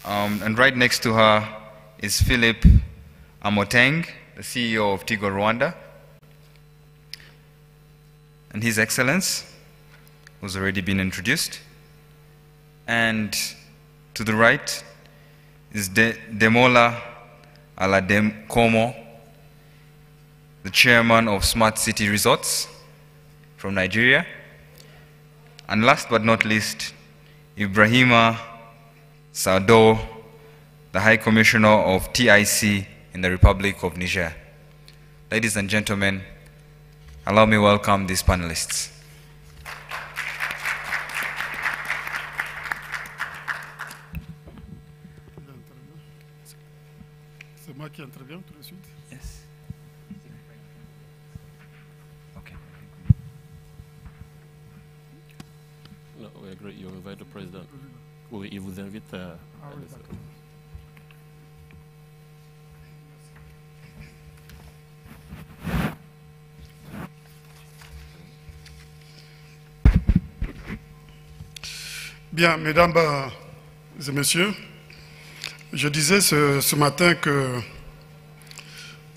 And right next to her is Philip Amoteng, the CEO of Tigo Rwanda, and His Excellence, who's already been introduced. And to the right is Demola Aladem Komo, the chairman of Smart City Resorts from Nigeria. And last but not least, Ibrahima Sado, the High Commissioner of TIC in the Republic of Niger. Ladies and gentlemen, allow me to welcome these panelists. C'est moi qui interviens tout de suite. Yes. Okay. No, we agree. You invite the president. Oui, il vous invite à... Ah oui, d'accord. Bien, mesdames et messieurs, je disais ce matin que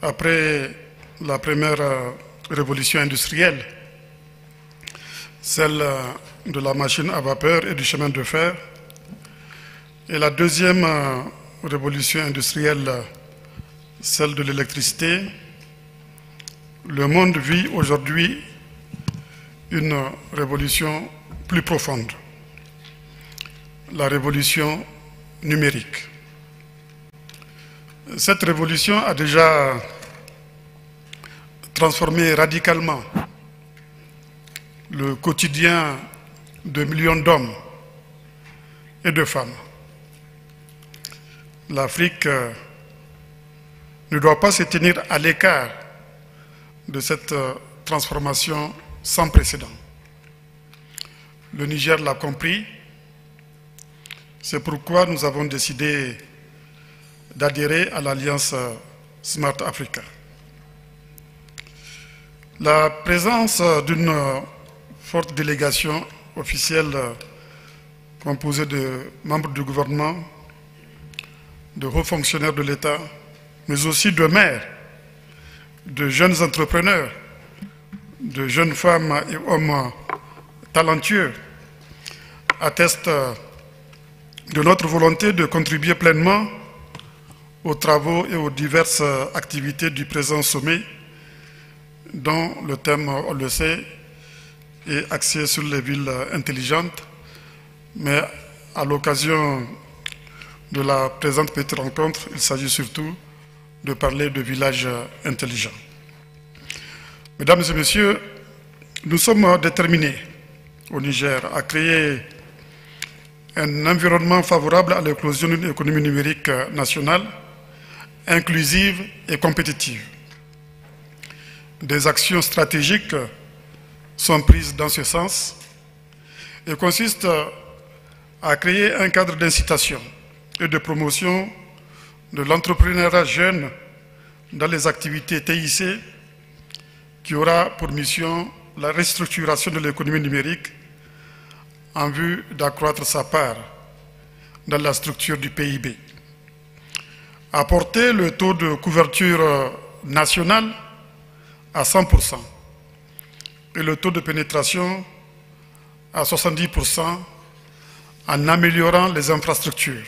après la première révolution industrielle, celle de la machine à vapeur et du chemin de fer, et la deuxième révolution industrielle, celle de l'électricité, le monde vit aujourd'hui une révolution plus profonde, la révolution numérique. Cette révolution a déjà transformé radicalement le quotidien de millions d'hommes et de femmes. L'Afrique ne doit pas se tenir à l'écart de cette transformation sans précédent. Le Niger l'a compris. C'est pourquoi nous avons décidé d'adhérer à l'Alliance Smart Africa. La présence d'une forte délégation officielle composée de membres du gouvernement, de hauts fonctionnaires de l'État, mais aussi de maires, de jeunes entrepreneurs, de jeunes femmes et hommes talentueux, atteste de notre volonté de contribuer pleinement aux travaux et aux diverses activités du présent sommet, dont le thème, on le sait, est axé sur les villes intelligentes, mais à l'occasion de la présente petite rencontre, il s'agit surtout de parler de villages intelligents. Mesdames et messieurs, nous sommes déterminés au Niger à créer un environnement favorable à l'éclosion d'une économie numérique nationale, inclusive et compétitive. Des actions stratégiques sont prises dans ce sens et consistent à créer un cadre d'incitation et de promotion de l'entrepreneuriat jeune dans les activités TIC qui aura pour mission la restructuration de l'économie numérique en vue d'accroître sa part dans la structure du PIB. Apporter le taux de couverture nationale à 100% et le taux de pénétration à 70% en améliorant les infrastructures.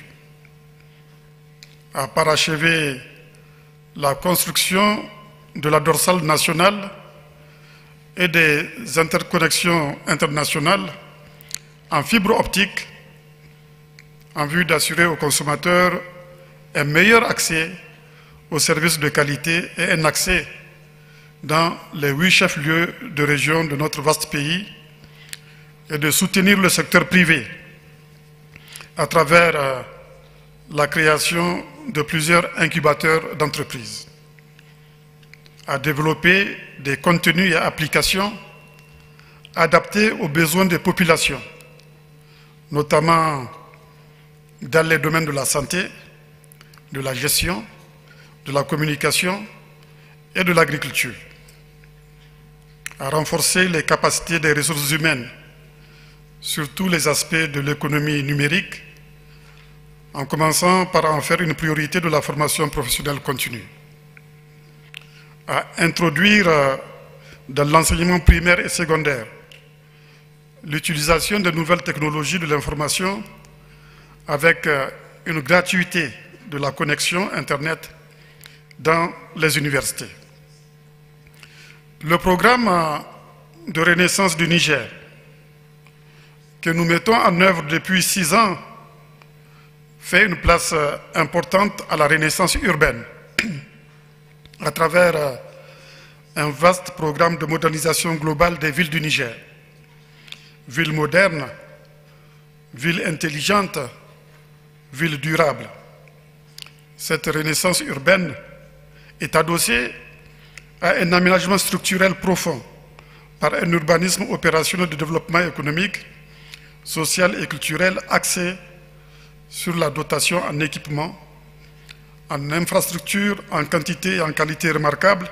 À parachever la construction de la dorsale nationale et des interconnexions internationales en fibre optique en vue d'assurer aux consommateurs un meilleur accès aux services de qualité et un accès dans les 8 chefs-lieux de région de notre vaste pays et de soutenir le secteur privé à travers la création de plusieurs incubateurs d'entreprises, à développer des contenus et applications adaptés aux besoins des populations, notamment dans les domaines de la santé, de la gestion, de la communication et de l'agriculture, à renforcer les capacités des ressources humaines sur tous les aspects de l'économie numérique, en commençant par en faire une priorité de la formation professionnelle continue, à introduire dans l'enseignement primaire et secondaire l'utilisation de nouvelles technologies de l'information avec une gratuité de la connexion Internet dans les universités. Le programme de renaissance du Niger, que nous mettons en œuvre depuis 6 ans, fait une place importante à la renaissance urbaine à travers un vaste programme de modernisation globale des villes du Niger. Villes modernes, villes intelligentes, villes durables. Cette renaissance urbaine est adossée à un aménagement structurel profond par un urbanisme opérationnel de développement économique, social et culturel axé sur la dotation en équipement, en infrastructure, en quantité et en qualité remarquable,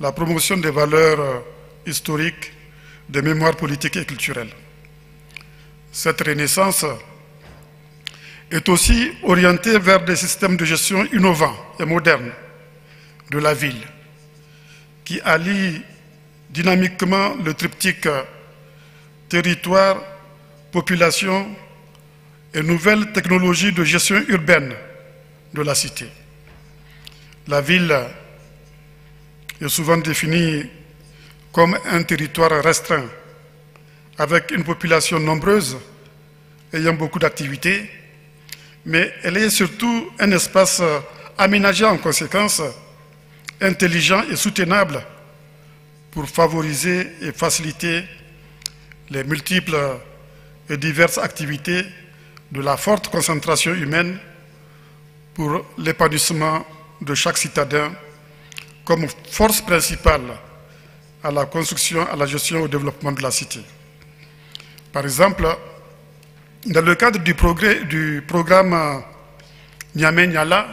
la promotion des valeurs historiques, des mémoires politiques et culturelles. Cette renaissance est aussi orientée vers des systèmes de gestion innovants et modernes de la ville, qui allient dynamiquement le triptyque territoire, population et nouvelles technologies de gestion urbaine de la cité. La ville est souvent définie comme un territoire restreint, avec une population nombreuse, ayant beaucoup d'activités, mais elle est surtout un espace aménagé en conséquence, intelligent et soutenable pour favoriser et faciliter les multiples et diverses activités de la forte concentration humaine pour l'épanouissement de chaque citadin comme force principale à la construction, à la gestion et au développement de la cité. Par exemple, dans le cadre du programme Niamey-Niala,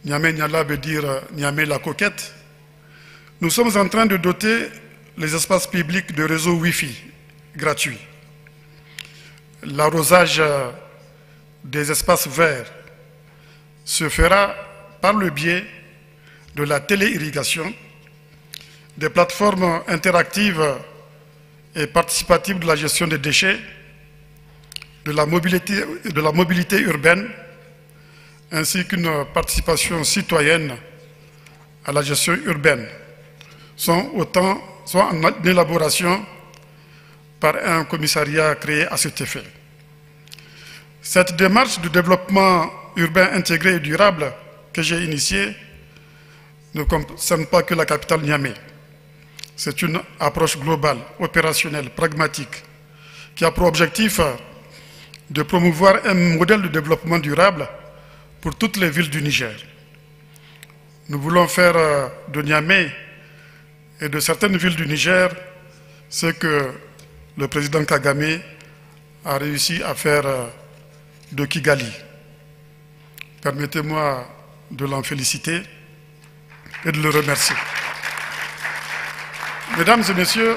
Niamey-Niala veut dire Niamey la coquette, nous sommes en train de doter les espaces publics de réseaux Wi-Fi gratuits. L'arrosage des espaces verts se fera par le biais de la téléirrigation, des plateformes interactives et participatives de la gestion des déchets, de la mobilité urbaine, ainsi qu'une participation citoyenne à la gestion urbaine, sont en élaboration par un commissariat créé à cet effet. Cette démarche de développement urbain intégré et durable que j'ai initiée ne concerne pas que la capitale Niamey. C'est une approche globale, opérationnelle, pragmatique, qui a pour objectif de promouvoir un modèle de développement durable pour toutes les villes du Niger. Nous voulons faire de Niamey et de certaines villes du Niger ce que le président Kagame a réussi à faire de Kigali. Permettez-moi de l'en féliciter et de le remercier. Mesdames et messieurs,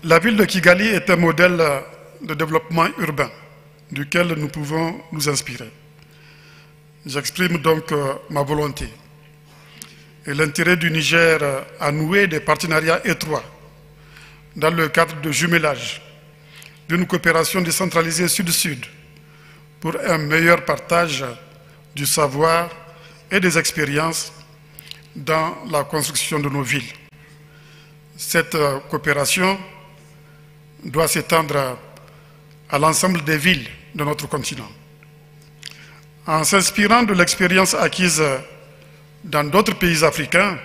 la ville de Kigali est un modèle de développement urbain duquel nous pouvons nous inspirer. J'exprime donc ma volonté et l'intérêt du Niger à nouer des partenariats étroits dans le cadre de jumelage d'une coopération décentralisée sud-sud pour un meilleur partage du savoir et des expériences dans la construction de nos villes. Cette coopération doit s'étendre à l'ensemble des villes de notre continent. En s'inspirant de l'expérience acquise dans d'autres pays africains,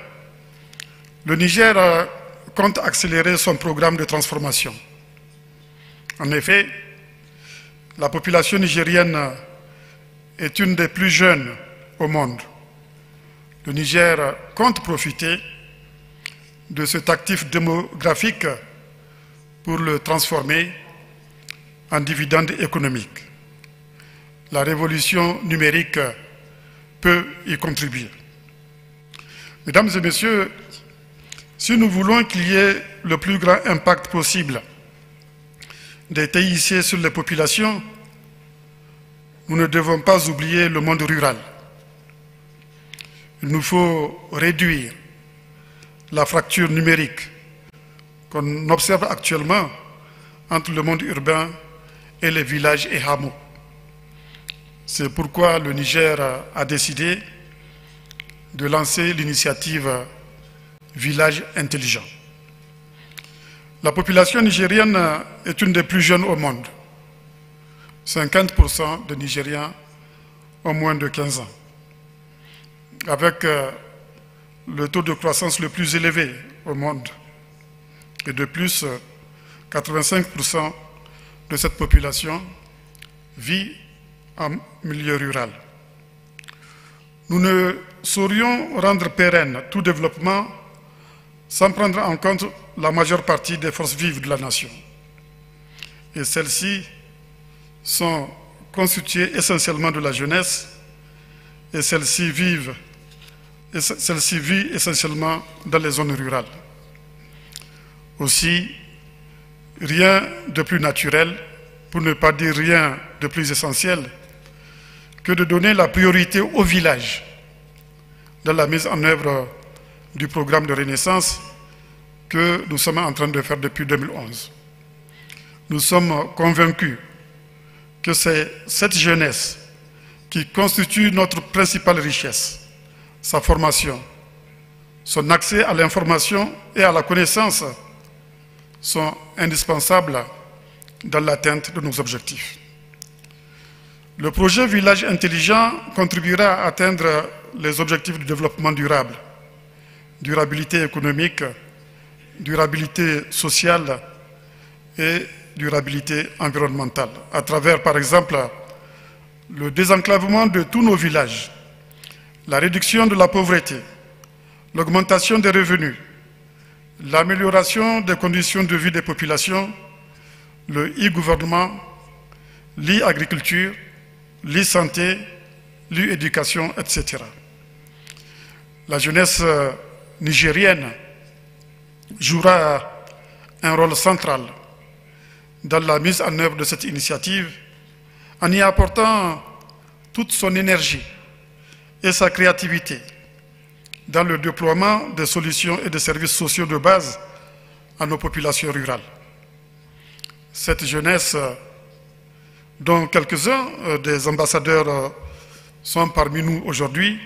le Niger compte accélérer son programme de transformation. En effet, la population nigérienne est une des plus jeunes au monde. Le Niger compte profiter de cet actif démographique pour le transformer en dividende économique. La révolution numérique peut y contribuer. Mesdames et messieurs, si nous voulons qu'il y ait le plus grand impact possible des TIC sur les populations, nous ne devons pas oublier le monde rural. Il nous faut réduire la fracture numérique qu'on observe actuellement entre le monde urbain et les villages et hameaux. C'est pourquoi le Niger a décidé de lancer l'initiative Village intelligent. La population nigérienne est une des plus jeunes au monde. 50% des Nigériens ont moins de 15 ans. Avec le taux de croissance le plus élevé au monde. Et de plus, 85% de cette population vit en milieu rural. Nous ne saurions rendre pérenne tout développement sans prendre en compte la majeure partie des forces vives de la nation. Et celles-ci sont constituées essentiellement de la jeunesse, et celle-ci vit essentiellement dans les zones rurales. Aussi, rien de plus naturel, pour ne pas dire rien de plus essentiel, que de donner la priorité aux villages dans la mise en œuvre du programme de renaissance que nous sommes en train de faire depuis 2011. Nous sommes convaincus que c'est cette jeunesse qui constitue notre principale richesse, sa formation, son accès à l'information et à la connaissance sont indispensables dans l'atteinte de nos objectifs. Le projet Village intelligent contribuera à atteindre les objectifs du développement durable, durabilité économique, durabilité sociale et durabilité environnementale, à travers, par exemple, le désenclavement de tous nos villages, la réduction de la pauvreté, l'augmentation des revenus, l'amélioration des conditions de vie des populations, le e-gouvernement, l'e-agriculture, l'e-santé, l'e-éducation, etc. La jeunesse nigérienne jouera un rôle central dans la mise en œuvre de cette initiative en y apportant toute son énergie et sa créativité dans le déploiement des solutions et des services sociaux de base à nos populations rurales. Cette jeunesse, dont quelques-uns des ambassadeurs sont parmi nous aujourd'hui,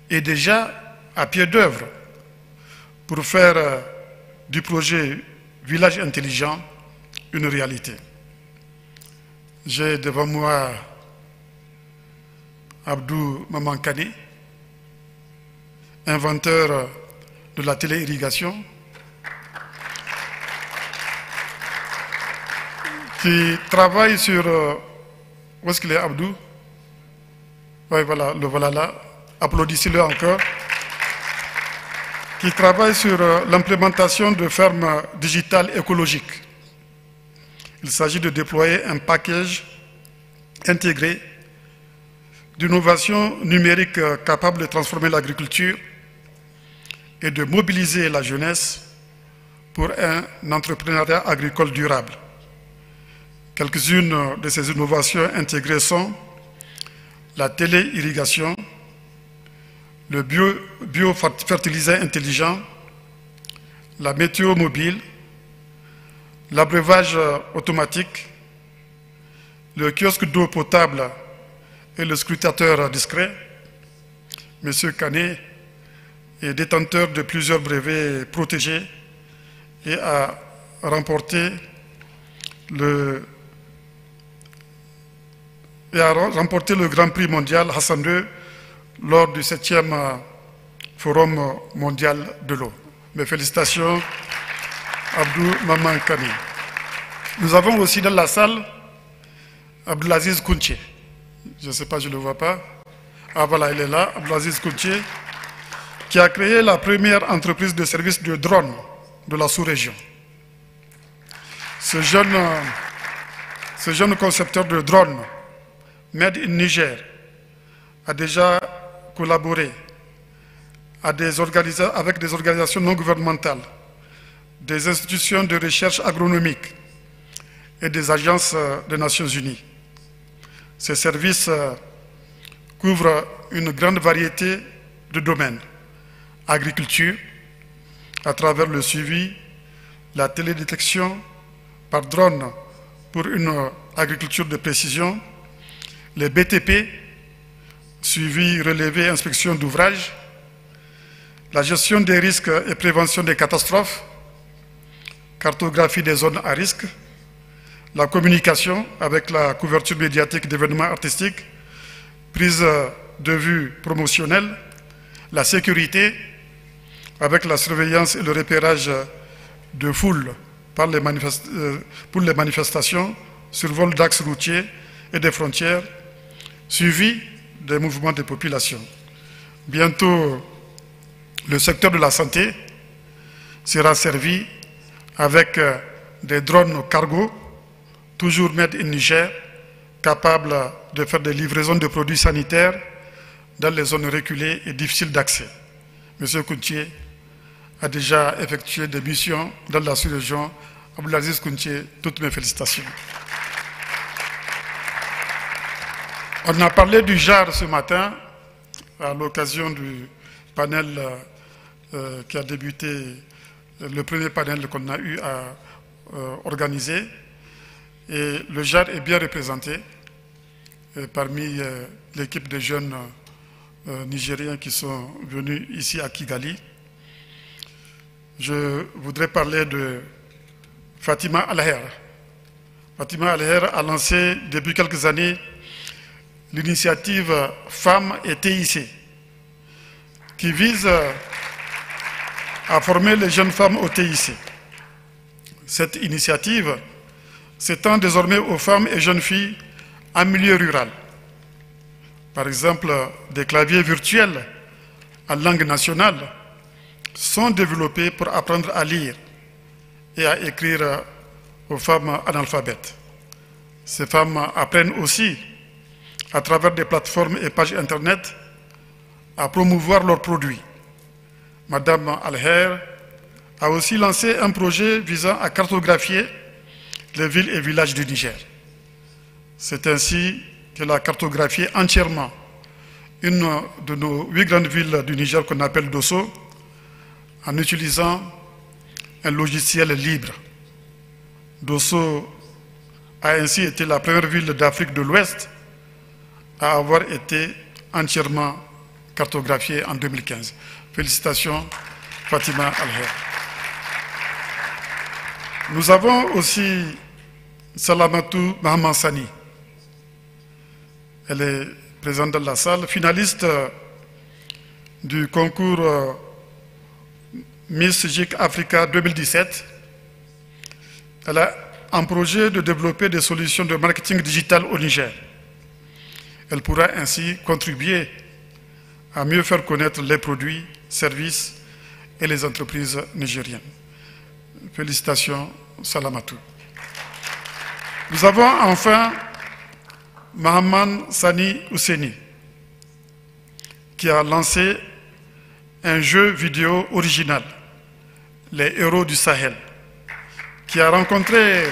est déjà à pied d'œuvre pour faire du projet Village intelligent une réalité. J'ai devant moi Abdou Mamankane, inventeur de la téléirrigation, qui travaille sur... où est-ce qu'il est, Abdou? Oui, voilà, le voilà là. Applaudissez-le encore. Qui travaille sur l'implémentation de fermes digitales écologiques. Il s'agit de déployer un package intégré d'innovation numérique capable de transformer l'agriculture et de mobiliser la jeunesse pour un entrepreneuriat agricole durable. Quelques-unes de ces innovations intégrées sont la téléirrigation, le biofertilisant intelligent, la météo mobile, l'abreuvage automatique, le kiosque d'eau potable et le scrutateur discret. Monsieur Kane est détenteur de plusieurs brevets protégés et a remporté le Grand Prix mondial Hassan II lors du 7e Forum mondial de l'eau. Mes félicitations, Abdou Mamankane. Nous avons aussi dans la salle Abdelaziz Kounché. Je ne sais pas, je ne le vois pas. Ah voilà, il est là, Abdelaziz Kounché, qui a créé la première entreprise de service de drones de la sous-région. Ce jeune concepteur de drones, Made in Niger, a déjà collaboré avec des organisations non gouvernementales, des institutions de recherche agronomique et des agences des Nations Unies. Ces services couvrent une grande variété de domaines. Agriculture, à travers le suivi, la télédétection par drone pour une agriculture de précision, les BTP, suivi, relevé, inspection d'ouvrages, la gestion des risques et prévention des catastrophes, cartographie des zones à risque, la communication avec la couverture médiatique d'événements artistiques, prise de vue promotionnelle, la sécurité avec la surveillance et le repérage de foule pour les manifestations, survol d'axes routiers et des frontières, suivi des mouvements de population. Bientôt, le secteur de la santé sera servi avec des drones cargo, toujours made in Niger, capables de faire des livraisons de produits sanitaires dans les zones reculées et difficiles d'accès. M. Kountié a déjà effectué des missions dans la sous-région. Abdelaziz Kountié, toutes mes félicitations. On a parlé du JAR ce matin à l'occasion du panel qui a débuté, le premier panel qu'on a eu à organiser. Et le JAR est bien représenté parmi l'équipe de jeunes Nigériens qui sont venus ici à Kigali. Je voudrais parler de Fatima Alher. Fatima Alher a lancé depuis quelques années l'initiative Femmes et TIC, qui vise à former les jeunes femmes au TIC. Cette initiative s'étend désormais aux femmes et jeunes filles en milieu rural. Par exemple, des claviers virtuels en langue nationale sont développés pour apprendre à lire et à écrire aux femmes analphabètes. Ces femmes apprennent aussi, à travers des plateformes et pages Internet, à promouvoir leurs produits. Madame Alher a aussi lancé un projet visant à cartographier les villes et villages du Niger. C'est ainsi qu'elle a cartographié entièrement une de nos 8 grandes villes du Niger qu'on appelle Dosso, en utilisant un logiciel libre. Dosso a ainsi été la première ville d'Afrique de l'Ouest à avoir été entièrement cartographiée en 2015. Félicitations, Fatima Alher. Nous avons aussi Salamatou Mahamansani. Elle est présente dans la salle, finaliste du concours Miss GIC Africa 2017. Elle a un projet de développer des solutions de marketing digital au Niger. Elle pourra ainsi contribuer à mieux faire connaître les produits, services et les entreprises nigériennes. Félicitations, Salamatou. Nous avons enfin Mahaman Sani Ouseni, qui a lancé un jeu vidéo original, Les Héros du Sahel, qui a rencontré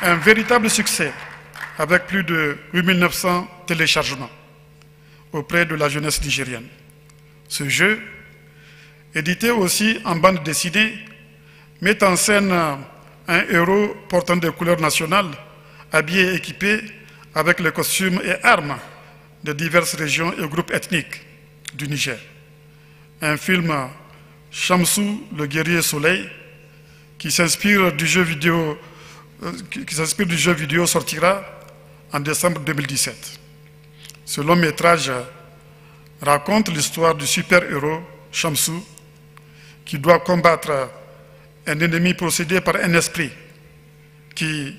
un véritable succès avec plus de 8900 téléchargements auprès de la jeunesse nigérienne. Ce jeu, édité aussi en bande dessinée, met en scène un héros portant des couleurs nationales, habillé et équipé avec les costumes et armes de diverses régions et groupes ethniques du Niger. Un film Shamsou, le guerrier soleil, qui s'inspire du jeu vidéo sortira en décembre 2017. Ce long métrage raconte l'histoire du super-héros Shamsou qui doit combattre un ennemi possédé par un esprit qui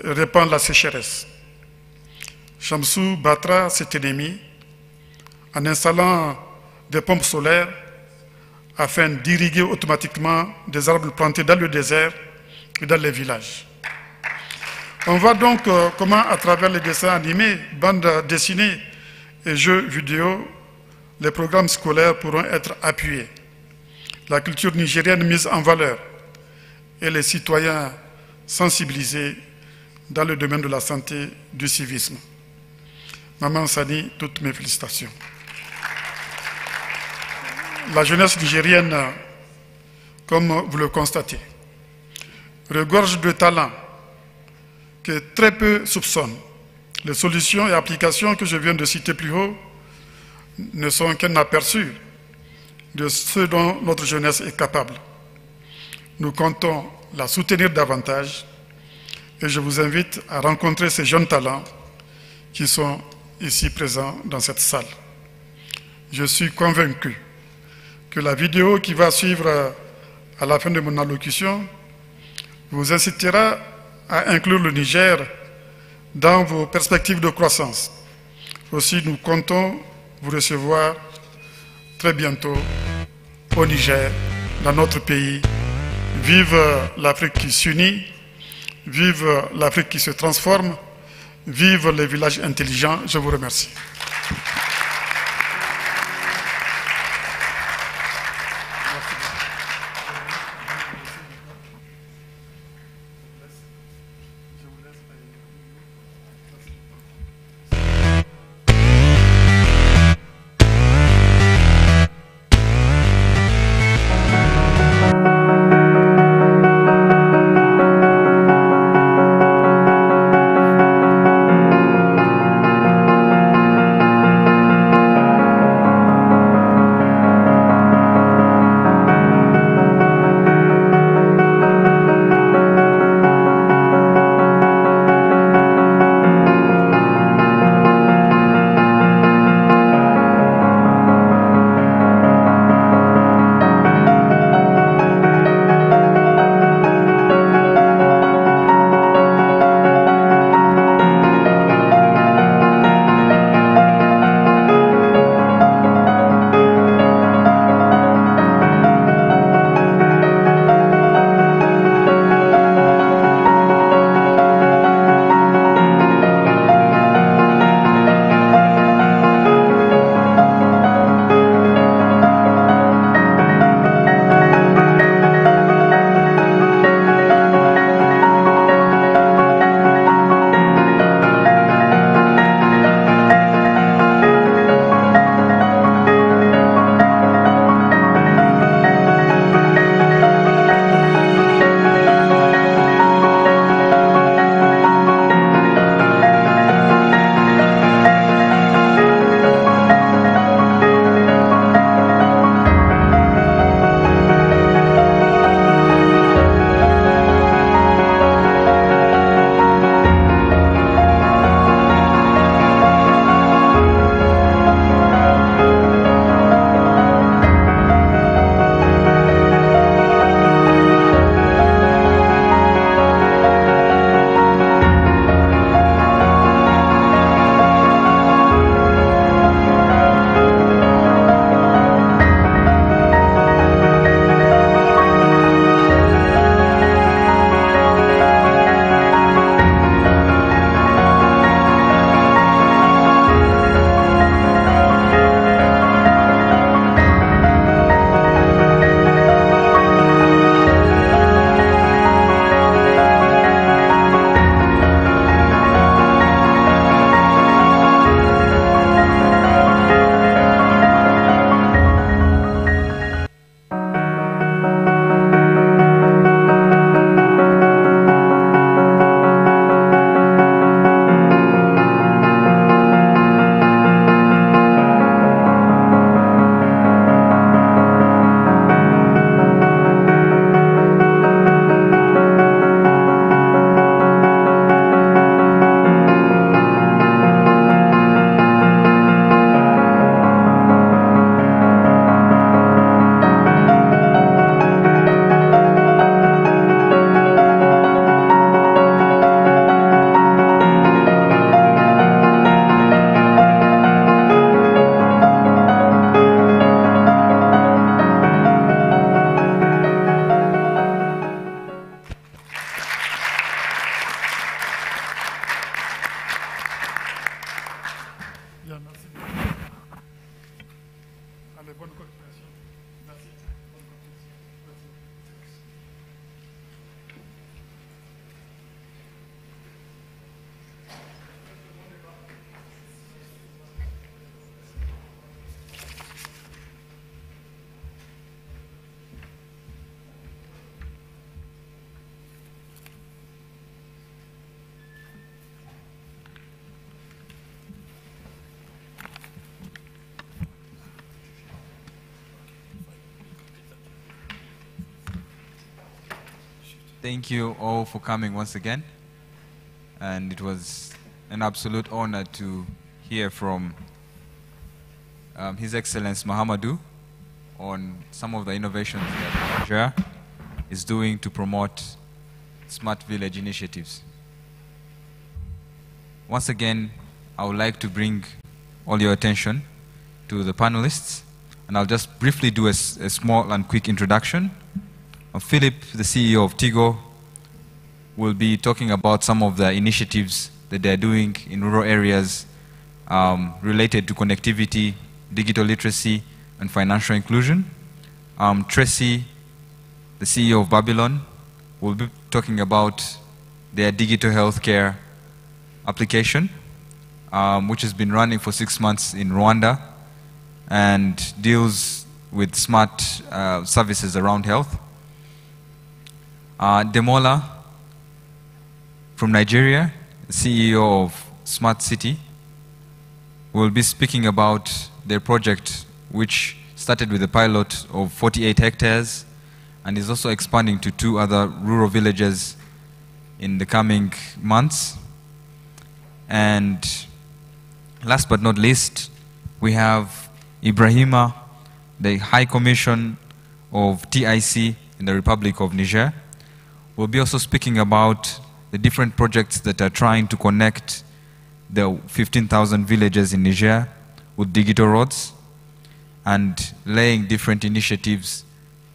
répand la sécheresse. Shamsou battra cet ennemi en installant des pompes solaires afin d'irriguer automatiquement des arbres plantés dans le désert et dans les villages. On voit donc comment, à travers les dessins animés, bandes dessinées et jeux vidéo, les programmes scolaires pourront être appuyés. La culture nigérienne mise en valeur et les citoyens sensibilisés dans le domaine de la santé, du civisme. Maman Sani, toutes mes félicitations. La jeunesse nigérienne, comme vous le constatez, regorge de talents que très peu soupçonnent. Les solutions et applications que je viens de citer plus haut ne sont qu'un aperçu de ce dont notre jeunesse est capable. Nous comptons la soutenir davantage et je vous invite à rencontrer ces jeunes talents qui sont ici présents dans cette salle. Je suis convaincu que la vidéo qui va suivre à la fin de mon allocution vous incitera à inclure le Niger dans vos perspectives de croissance. Aussi, nous comptons vous recevoir très bientôt au Niger, dans notre pays. Vive l'Afrique qui s'unit, vive l'Afrique qui se transforme, vive les villages intelligents. Je vous remercie. Thank you all for coming once again. And it was an absolute honor to hear from His Excellency Mahamadou on some of the innovations that Nigeria is doing to promote smart village initiatives. Once again, I would like to bring all your attention to the panelists, and I'll just briefly do a small and quick introduction. Philip, the CEO of Tigo, will be talking about some of the initiatives that they're doing in rural areas related to connectivity, digital literacy, and financial inclusion. Tracy, the CEO of Babylon, will be talking about their digital healthcare application, which has been running for 6 months in Rwanda and deals with smart services around health. Demola from Nigeria, CEO of Smart City, will be speaking about their project, which started with a pilot of 48 hectares and is also expanding to 2 other rural villages in the coming months. And last but not least, we have Ibrahima, the High Commission of TIC in the Republic of Niger. We'll be also speaking about the different projects that are trying to connect the 15,000 villages in Niger with digital roads and laying different initiatives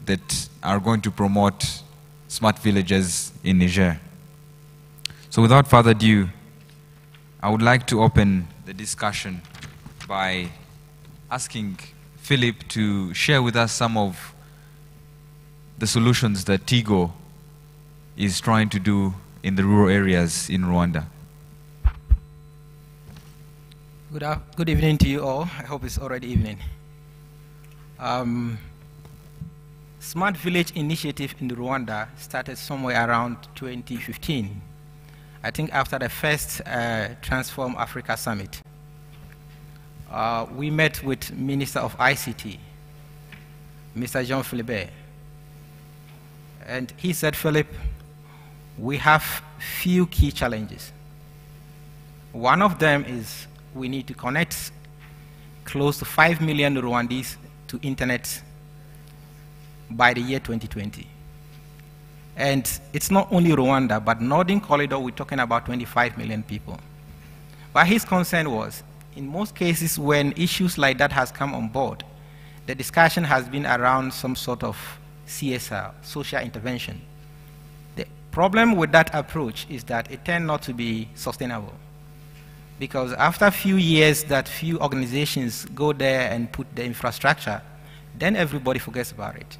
that are going to promote smart villages in Niger. So without further ado, I would like to open the discussion by asking Philip to share with us some of the solutions that Tigo is trying to do in the rural areas in Rwanda. Good evening to you all. I hope it's already evening. Smart Village Initiative in Rwanda started somewhere around 2015. I think after the first Transform Africa Summit. We met with Minister of ICT, Mr. Jean Philibert. And he said, Philip, we have few key challenges. One of them is we need to connect close to 5 million Rwandese to internet by the year 2020. And it's not only Rwanda, but Northern Corridor, we're talking about 25 million people. But his concern was, in most cases when issues like that has come on board, the discussion has been around some sort of CSR, social intervention. The problem with that approach is that it tends not to be sustainable. Because after a few years that few organizations go there and put the infrastructure, then everybody forgets about it.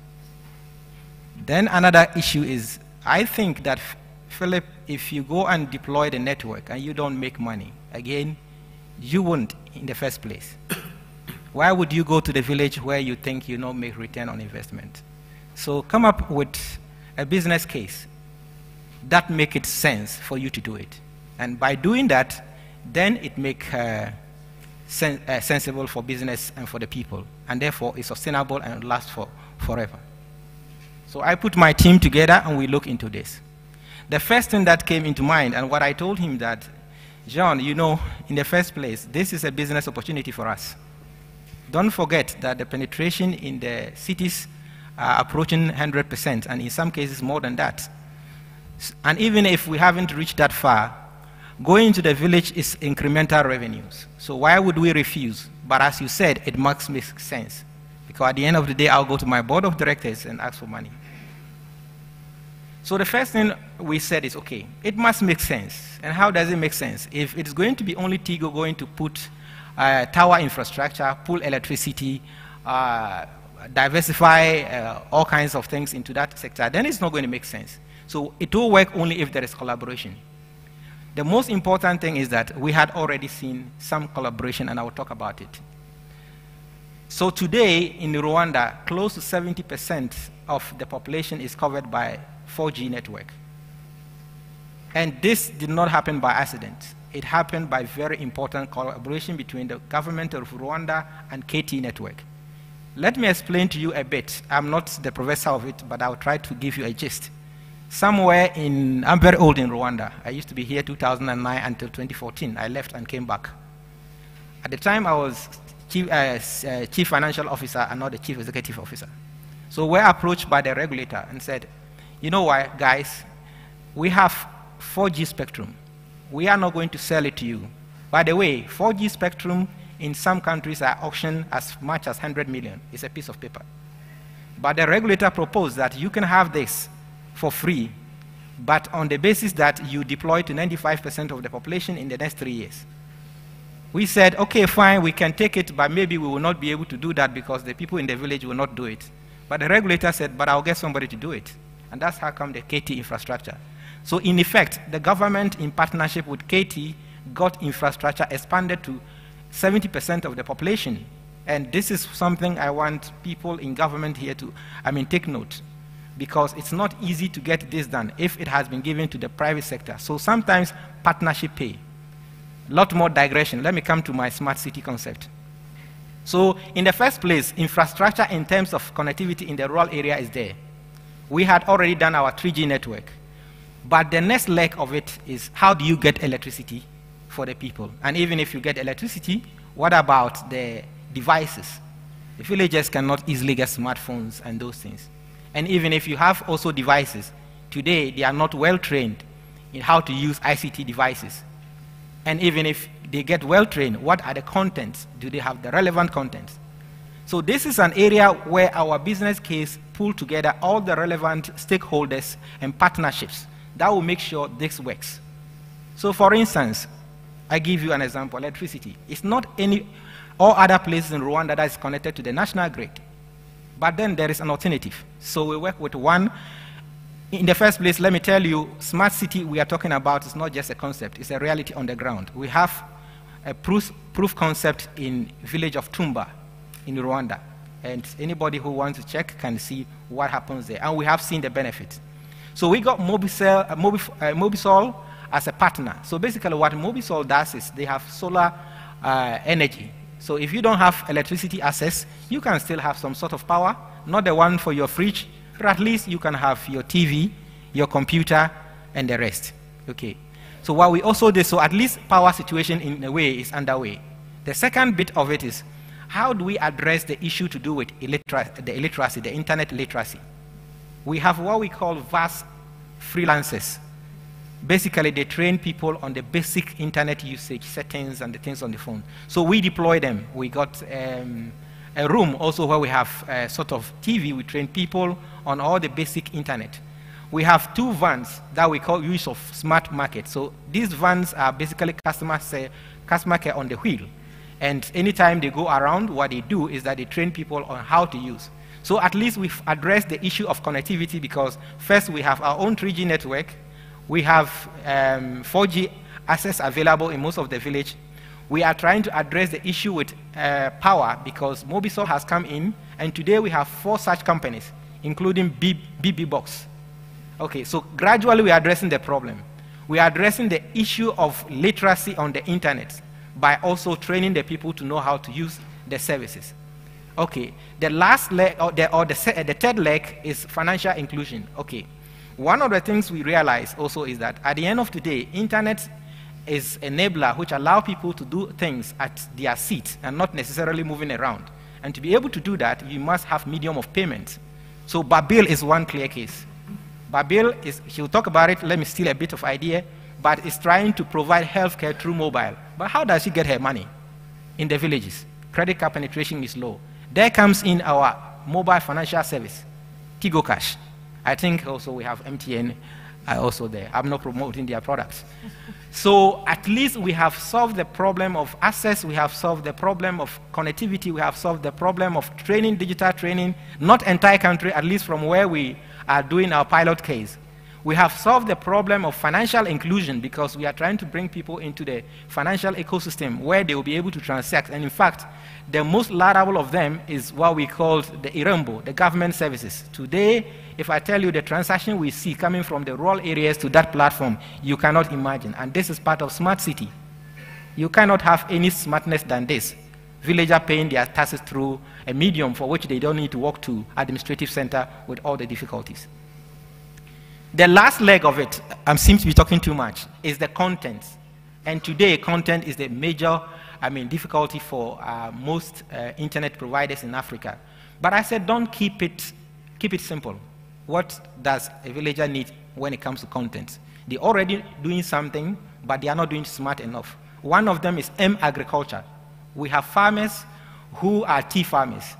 Then another issue is, I think that, Philip, if you go and deploy the network and you don't make money, again, you won't in the first place. Why would you go to the village where you think you don't make return on investment? So come up with a business case that makes it sense for you to do it. And by doing that, then it makes sensible for business and for the people. And therefore, it's sustainable and lasts forever. So I put my team together and we look into this. The first thing that came into mind, and what I told him that, John, you know, in the first place, this is a business opportunity for us. Don't forget that the penetration in the cities are approaching 100%, and in some cases more than that. And even if we haven't reached that far, going to the village is incremental revenues. So why would we refuse? But as you said, it must make sense. Because at the end of the day, I'll go to my board of directors and ask for money. So the first thing we said is, okay, it must make sense. And how does it make sense? If it's going to be only Tigo going to put tower infrastructure, pull electricity, diversify all kinds of things into that sector, then it's not going to make sense. So it will work only if there is collaboration. The most important thing is that we had already seen some collaboration, and I will talk about it. So today in Rwanda, close to 70% of the population is covered by 4G network. And this did not happen by accident. It happened by very important collaboration between the government of Rwanda and KT network. Let me explain to you a bit. I'm not the professor of it, but I'll try to give you a gist. somewhere in, I'm very old in Rwanda. I used to be here 2009 until 2014. I left and came back. At the time, I was chief financial officer and not the chief executive officer. So we're approached by the regulator and said, you know what, guys, we have 4G spectrum. We are not going to sell it to you. By the way, 4G spectrum in some countries are auctioned as much as 100 million. It's a piece of paper. But the regulator proposed that you can have this for free, but on the basis that you deploy to 95% of the population in the next 3 years. We said, okay, fine, we can take it, but maybe we will not be able to do that because the people in the village will not do it. But the regulator said, but I'll get somebody to do it. And that's how come the KT infrastructure. So in effect, the government in partnership with KT got infrastructure expanded to 70% of the population. And this is something I want people in government here to, take note. Because it's not easy to get this done if it has been given to the private sector. So sometimes partnership pay. A lot more digression. Let me come to my smart city concept. So in the first place, infrastructure in terms of connectivity in the rural area is there. We had already done our 3G network. But the next leg of it is how do you get electricity for the people? And even if you get electricity, what about the devices? The villagers cannot easily get smartphones and those things. And even if you have also devices, today they are not well trained in how to use ICT devices. And even if they get well trained, what are the contents? Do they have the relevant contents? So this is an area where our business case pull together all the relevant stakeholders and partnerships that will make sure this works. So for instance, I give you an example, electricity. It's not all other places in Rwanda that is connected to the national grid. But then there is an alternative. So we work with one. In the first place, let me tell you, smart city we are talking about is not just a concept, it's a reality on the ground. We have a proof concept in village of Tumba in Rwanda. And anybody who wants to check can see what happens there. And we have seen the benefit. So we got Mobisol as a partner. So basically what Mobisol does is they have solar energy. So if you don't have electricity access, you can still have some sort of power, not the one for your fridge, but at least you can have your TV, your computer, and the rest. Okay. So what we also did, so at least power situation in a way is underway. The second bit of it is, how do we address the issue to do with the internet literacy? We have what we call vast freelancers. Basically, they train people on the basic internet usage settings and the things on the phone. So we deploy them. We got a room also where we have a sort of TV. We train people on all the basic internet. We have 2 vans that we call use of smart market. So these vans are basically customer care on the wheel. And anytime they go around, what they do is that they train people on how to use. So at least we've addressed the issue of connectivity because first we have our own 3G network. We have 4G access available in most of the village. We are trying to address the issue with power because Mobisol has come in, and today we have 4 such companies, including BB Box. Okay, so gradually we are addressing the problem. We are addressing the issue of literacy on the internet by also training the people to know how to use the services. Okay, the last leg, the third leg is financial inclusion. Okay. One of the things we realize also is that at the end of the day, internet is an enabler which allow people to do things at their seat and not necessarily moving around. And to be able to do that, you must have medium of payment. So Babil is one clear case. Babil is, she'll talk about it, let me steal a bit of idea, but it's trying to provide healthcare through mobile. But how does she get her money? In the villages, credit card penetration is low. There comes in our mobile financial service, Tigo Cash. I think also we have MTN also there. I'm not promoting their products. So at least we have solved the problem of access, we have solved the problem of connectivity, we have solved the problem of training, digital training, not entire country, at least from where we are doing our pilot case. We have solved the problem of financial inclusion because we are trying to bring people into the financial ecosystem where they will be able to transact. And in fact, the most laudable of them is what we call the Irembo, the government services. Today, if I tell you the transaction we see coming from the rural areas to that platform, you cannot imagine. And this is part of smart city. You cannot have any smartness than this. Villagers paying their taxes through a medium for which they don't need to walk to administrative center with all the difficulties. The last leg of it, seems to be talking too much, is the content. And today, content is the major, difficulty for most internet providers in Africa. But I said, don't keep it simple. What does a villager need when it comes to content? They're already doing something, but they are not doing smart enough. One of them is agriculture. We have farmers who are tea farmers.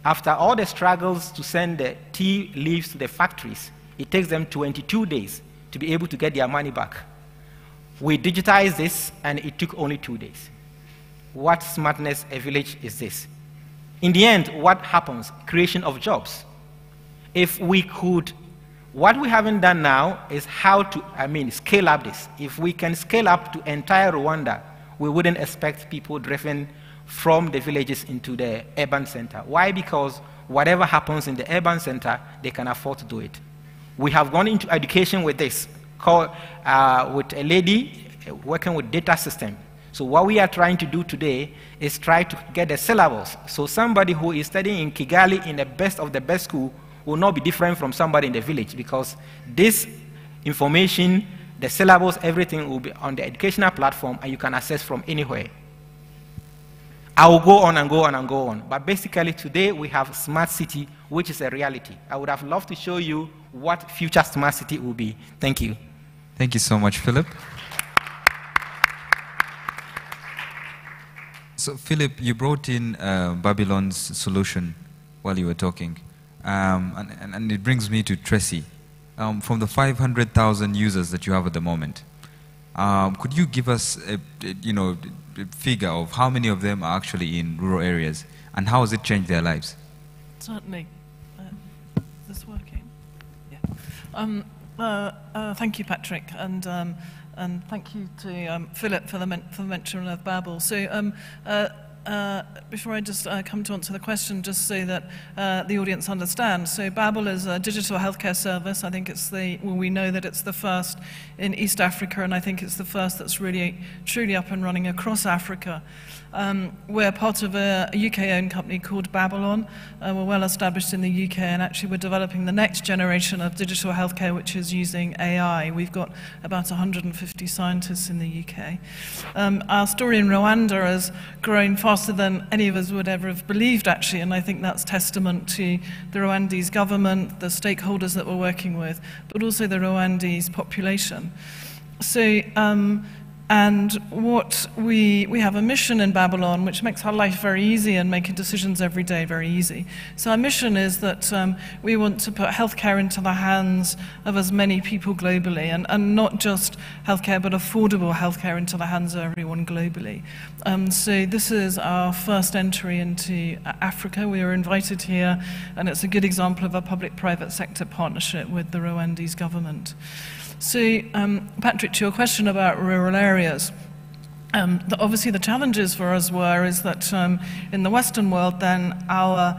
After all the struggles to send the tea leaves to the factories, it takes them 22 days to be able to get their money back. We digitized this, and it took only 2 days. What smartness a village is this? In the end, what happens? Creation of jobs. If we could, what we haven't done now is how to, scale up this. If we can scale up to entire Rwanda, we wouldn't expect people driven from the villages into the urban center. Why? Because whatever happens in the urban center, they can afford to do it. We have gone into education with this, with a lady working with data system. So what we are trying to do today is try to get the syllabus. So somebody who is studying in Kigali in the best of the best school will not be different from somebody in the village, because this information, the syllabus, everything will be on the educational platform, and you can access from anywhere. I will go on and go on and go on. But basically today we have smart city, which is a reality. I would have loved to show you what future smart city will be. Thank you. Thank you so much, Philip. So, Philip, you brought in Babylon's solution while you were talking. And it brings me to Tracy. From the 500,000 users that you have at the moment, could you give us a figure of how many of them are actually in rural areas, and how has it changed their lives? Certainly. Is this working? Yeah. Thank you, Patrick, and thank you to Philip for the mention of Babel. So before I just come to answer the question, just so that the audience understands. So Babel is a digital healthcare service. I think it's we know that it's the first in East Africa, and I think it's the first that's really truly up and running across Africa. We're part of a UK-owned company called Babylon. We're well established in the UK, and actually we're developing the next generation of digital healthcare, which is using AI. We've got about 150 scientists in the UK. Our story in Rwanda has grown faster than any of us would ever have believed, actually, and I think that's testament to the Rwandese government, the stakeholders that we're working with, but also the Rwandese population. So, and what we have a mission in Babylon which makes our life very easy and making decisions every day very easy. So our mission is that we want to put healthcare into the hands of as many people globally, and not just healthcare but affordable healthcare into the hands of everyone globally. So this is our first entry into Africa. We were invited here, and it's a good example of a public-private sector partnership with the Rwandese government. So, Patrick, to your question about rural areas, obviously the challenges for us is that in the Western world, then our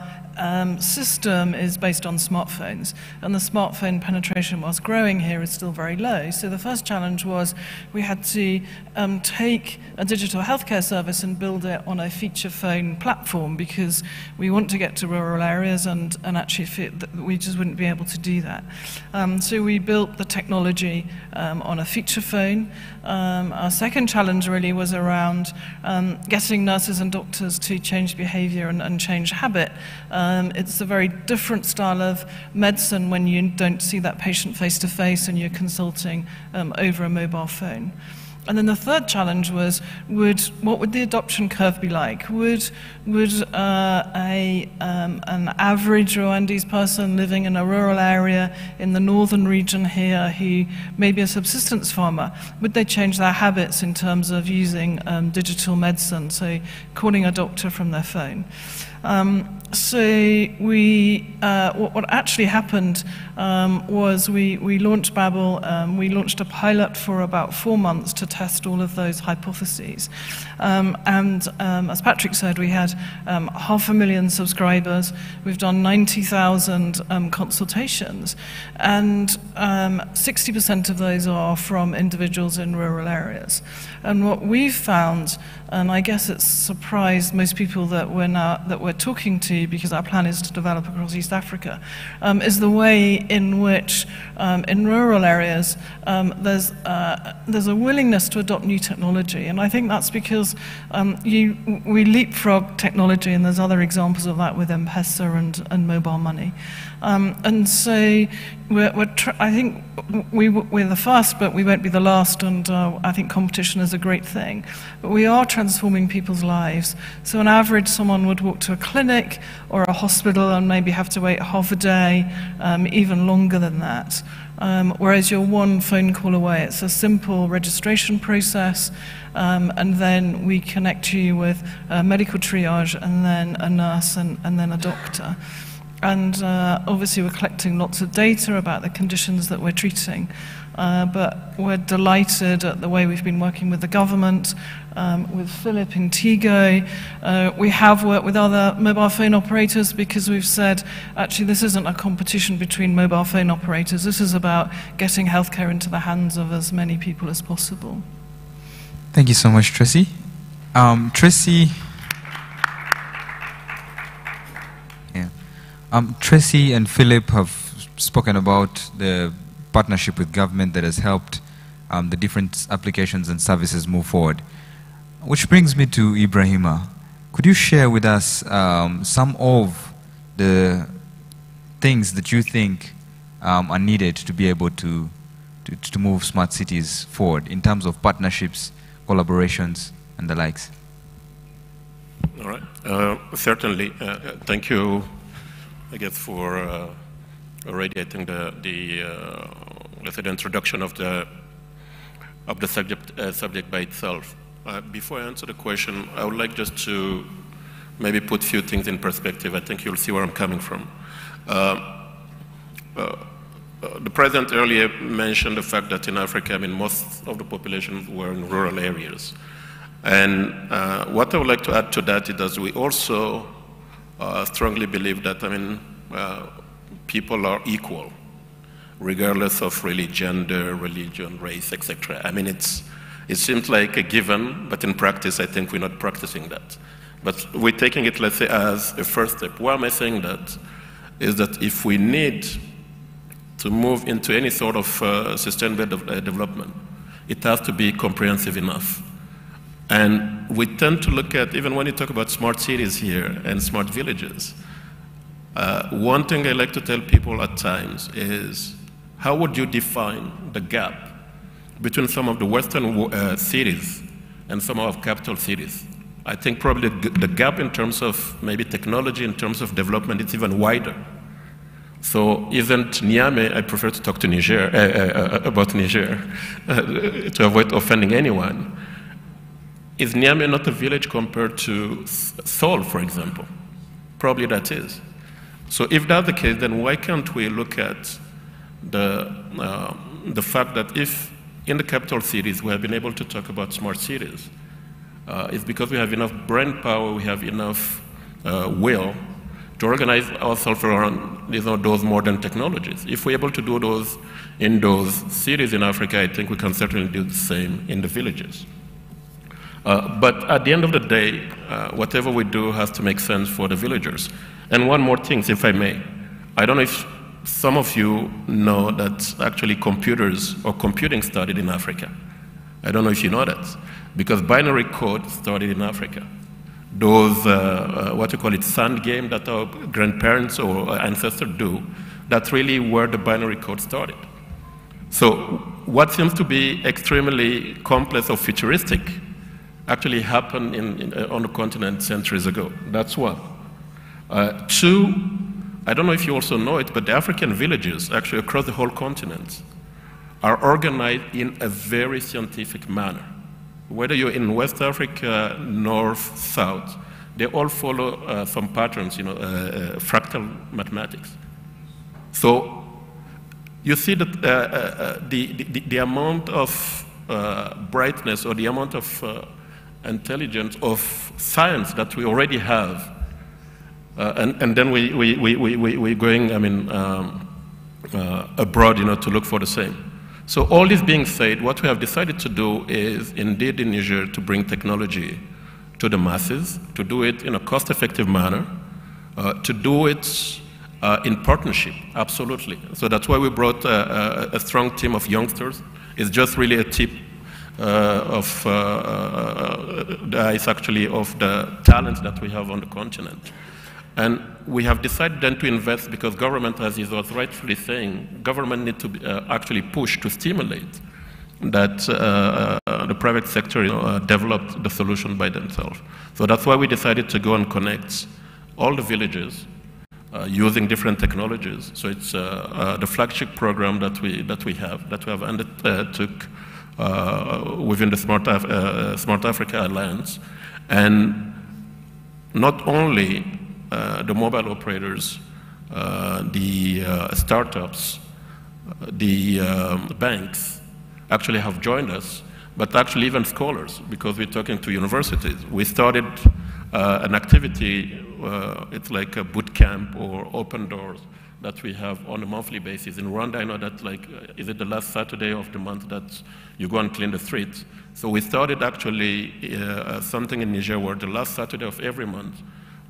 system is based on smartphones, and the smartphone penetration, whilst growing here, is still very low. So the first challenge was we had to take a digital healthcare service and build it on a feature phone platform, because we want to get to rural areas, and actually we just wouldn't be able to do that. So we built the technology on a feature phone. Our second challenge really was around getting nurses and doctors to change behavior and change habit. It's a very different style of medicine when you don't see that patient face to face and you're consulting over a mobile phone. And then the third challenge was, what would the adoption curve be like? Would an average Rwandese person living in a rural area in the northern region here, who may be a subsistence farmer, would they change their habits in terms of using digital medicine, so calling a doctor from their phone? So what actually happened was we launched Babel. We launched a pilot for about 4 months to test all of those hypotheses. As Patrick said, we had 500,000 subscribers. We've done 90,000 consultations, and 60% of those are from individuals in rural areas. And what we've found, and I guess it's surprised most people that we're talking to, because our plan is to develop across East Africa, is the way in which in rural areas there's a willingness to adopt new technology. And I think that's because we leapfrog technology, and there's other examples of that with M-Pesa and mobile money. And so I think we're the first, but we won't be the last, and I think competition is a great thing. But we are transforming people's lives. So on average, someone would walk to a clinic or a hospital and maybe have to wait half a day, even longer than that. Whereas you're one phone call away. It's a simple registration process, and then we connect you with medical triage, and then a nurse, and then a doctor. And obviously we're collecting lots of data about the conditions that we're treating, but we're delighted at the way we've been working with the government, with Philip in Tigo. We have worked with other mobile phone operators, because we've said, actually, this isn't a competition between mobile phone operators. This is about getting healthcare into the hands of as many people as possible. Thank you so much, Tracy. Tracy... Tracy and Philip have spoken about the partnership with government that has helped the different applications and services move forward. Which brings me to Ibrahima. Could you share with us some of the things that you think are needed to be able to move smart cities forward in terms of partnerships, collaborations, and the likes? All right. Certainly. Thank you, I guess, for radiating let's say, the introduction of the subject by itself. Before I answer the question, I would like just to maybe put a few things in perspective. I think you'll see where I'm coming from. The President earlier mentioned the fact that in Africa, I mean, most of the population were in rural areas. And what I would like to add to that is that we also strongly believe that, I mean, people are equal, regardless of really gender, religion, race, etc. I mean, it seems like a given, but in practice, I think we're not practicing that. But we're taking it, let's say, as a first step. Why am I saying that? Is that if we need to move into any sort of sustainable development, it has to be comprehensive enough. And we tend to look at, even when you talk about smart cities here and smart villages, one thing I like to tell people at times is, how would you define the gap between some of the Western cities and some of our capital cities? I think probably the gap in terms of maybe technology, in terms of development, is even wider. So isn't Niamey, I prefer to talk to Niger, about Niger, to avoid offending anyone. Is Niamey not a village compared to Seoul, for example? Probably that is. So if that's the case, then why can't we look at the fact that if in the capital cities we have been able to talk about smart cities, it's because we have enough brain power, we have enough will to organize ourselves around those modern technologies. If we're able to do those in those cities in Africa, I think we can certainly do the same in the villages. But at the end of the day, whatever we do has to make sense for the villagers. And one more thing, if I may. I don't know if some of you know that actually computers or computing started in Africa. I don't know if you know that, because binary code started in Africa. Those, what you call it, sand game that our grandparents or ancestors do, that's really where the binary code started. So what seems to be extremely complex or futuristic actually happened on the continent centuries ago. That's one. Two, I don't know if you also know it, but the African villages, actually across the whole continent, are organized in a very scientific manner. Whether you're in West Africa, North, South, they all follow some patterns, fractal mathematics. So you see that the amount of brightness or the amount of intelligence of science that we already have, and then we're going, abroad, to look for the same. So all this being said, what we have decided to do is indeed in Niger to bring technology to the masses, to do it in a cost-effective manner, to do it in partnership, absolutely. So that's why we brought a strong team of youngsters. It's just really a tip of the ice, actually, of the talent that we have on the continent. And we have decided then to invest because government, as he was rightfully saying, government need to be, actually push to stimulate that the private sector developed the solution by themselves. So that's why we decided to go and connect all the villages using different technologies. So it's the flagship program that we have undertook within the Smart Africa Alliance, and not only the mobile operators, the startups, the banks actually have joined us, but actually even scholars, because we're talking to universities. We started an activity, it's like a boot camp or open doors that we have on a monthly basis. In Rwanda, I know that is it the last Saturday of the month that you go and clean the streets? So we started actually something in Niger where the last Saturday of every month,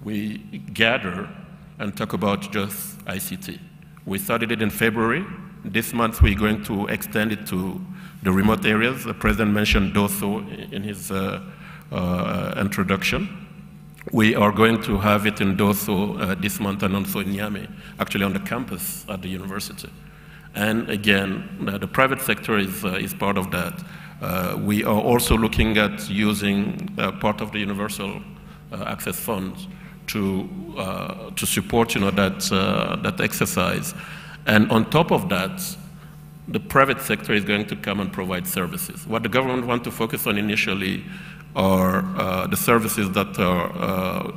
we gather and talk about just ICT. We started it in February. This month, we're going to extend it to the remote areas. The President mentioned Dosso in his introduction. We are going to have it in Dosso this month and also in Niamey, actually on the campus at the university. And again, the private sector is part of that. We are also looking at using part of the universal access funds to support that exercise. And on top of that, the private sector is going to come and provide services. What the government wants to focus on initially are the services that are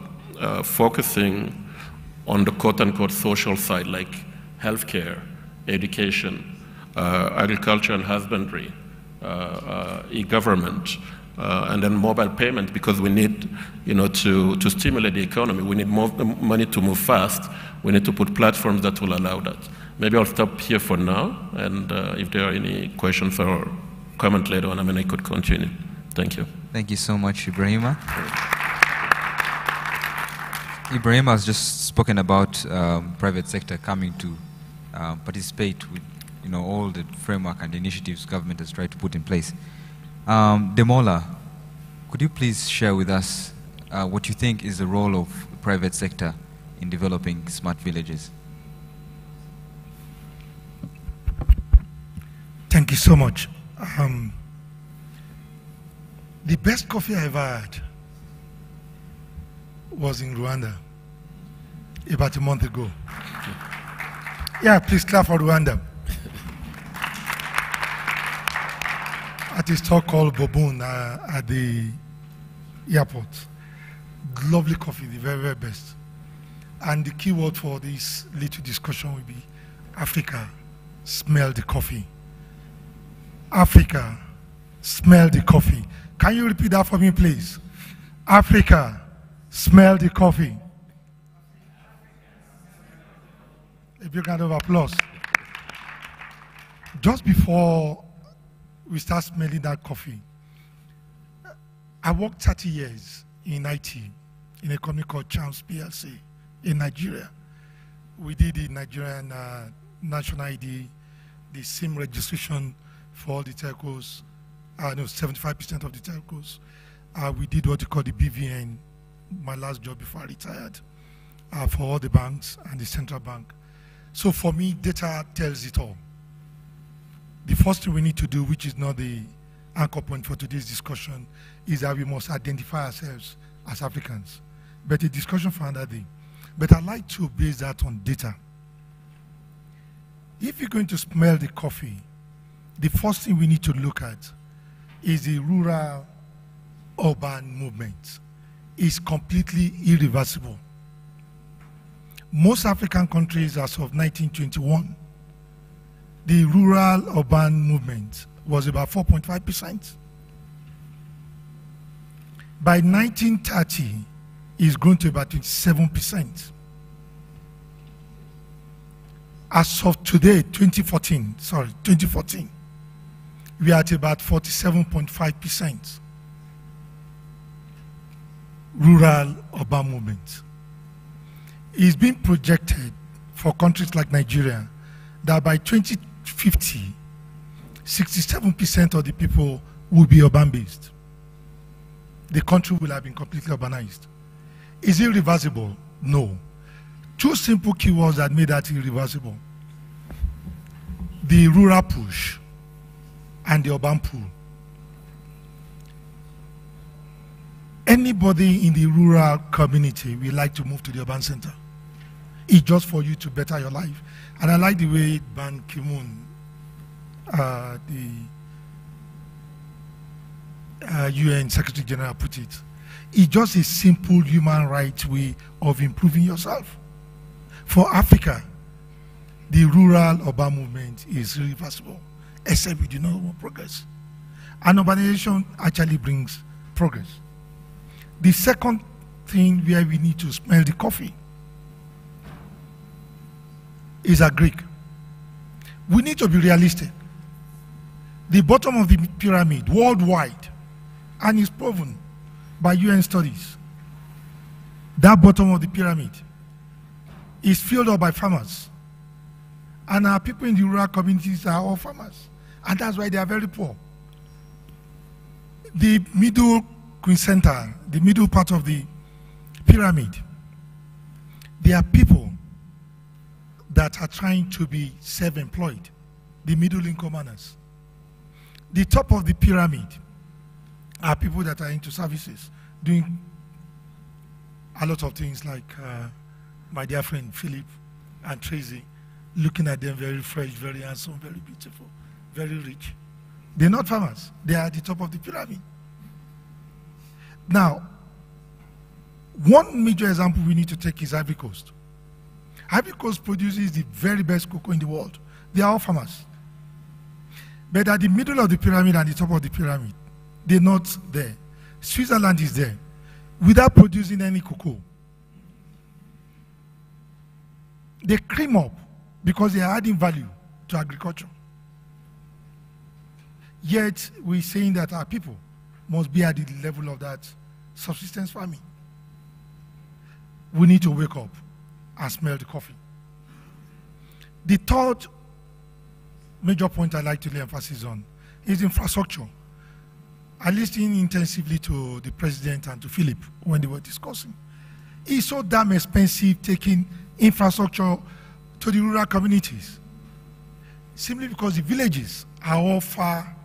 focusing on the quote-unquote social side, like healthcare, education, agriculture and husbandry, e-government, and then mobile payment, because we need, to stimulate the economy. We need more money to move fast. We need to put platforms that will allow that. Maybe I'll stop here for now, and if there are any questions or comment later on, I could continue. Thank you. Thank you so much, Ibrahima. Ibrahima has just spoken about private sector coming to participate with, all the framework and initiatives government has tried to put in place. Demola, could you please share with us what you think is the role of the private sector in developing smart villages? Thank you so much. The best coffee I ever had was in Rwanda about a month ago. Yeah, please clap for Rwanda. At a store called Bobun at the airport. Lovely coffee, the very, very best. And the key word for this little discussion will be Africa, smell the coffee. Africa, smell the coffee. Can you repeat that for me, please? Africa, smell the coffee. A big round of applause. Just before we start smelling that coffee, I worked 30 years in IT in a company called Chance PLC in Nigeria. We did the Nigerian national ID, the SIM registration for all the telcos, 75% of the telcos. We did what you call the BVN, my last job before I retired, for all the banks and the central bank. So for me, data tells it all. The first thing we need to do, which is not the anchor point for today's discussion, is that we must identify ourselves as Africans. But a discussion for another day. But I'd like to base that on data. If you're going to smell the coffee, the first thing we need to look at is the rural-urban movement. It's completely irreversible. Most African countries, as of 1921, the rural-urban movement was about 4.5%. By 1930, it's grown to about 27%. As of today, 2014, we are at about 47.5% rural-urban movement. It's been projected for countries like Nigeria that by 2050, 67% of the people will be urban-based. The country will have been completely urbanized. Is it reversible? No. Two simple keywords that made that irreversible: the rural push and the urban pull. Anybody in the rural community will like to move to the urban center. It's just for you to better your life. And I like the way Ban Ki-moon, the UN Secretary General, put it. It's just a simple human rights way of improving yourself. For Africa, the rural-urban movement is irreversible, except we do not want progress. And urbanization actually brings progress. The second thing where we need to smell the coffee is a Greek. We need to be realistic. The bottom of the pyramid worldwide, and it's proven by UN studies, that bottom of the pyramid is filled up by farmers. And our people in the rural communities are all farmers. And that's why they are very poor. The middle quincenile, the middle part of the pyramid, there are people that are trying to be self-employed, the middle income earners. The top of the pyramid are people that are into services, doing a lot of things like my dear friend Philip and Tracy, looking at them very fresh, very handsome, very beautiful, very rich. They're not farmers. They are at the top of the pyramid. Now, one major example we need to take is Ivory Coast. Ivory Coast produces the very best cocoa in the world. They are all farmers. But at the middle of the pyramid and the top of the pyramid, they're not there. Switzerland is there without producing any cocoa. They cream up because they are adding value to agriculture. Yet we're saying that our people must be at the level of that subsistence farming. We need to wake up and smell the coffee. The third major point I'd like to lay emphasis on is infrastructure. I listened intensively to the president and to Philip when they were discussing. It's so damn expensive taking infrastructure to the rural communities, simply because the villages are all far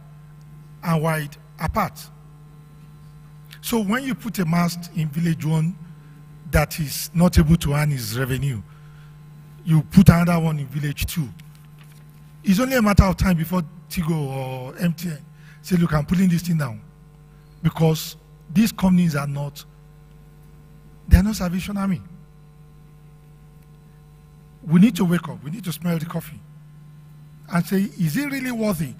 and wide apart. So when you put a mast in village 1 that is not able to earn its revenue, you put another one in village 2. It's only a matter of time before Tigo or MTN say, look, I'm pulling this thing down. Because these companies are not, they're not Salvation Army. We need to wake up, we need to smell the coffee and say, is it really worth it?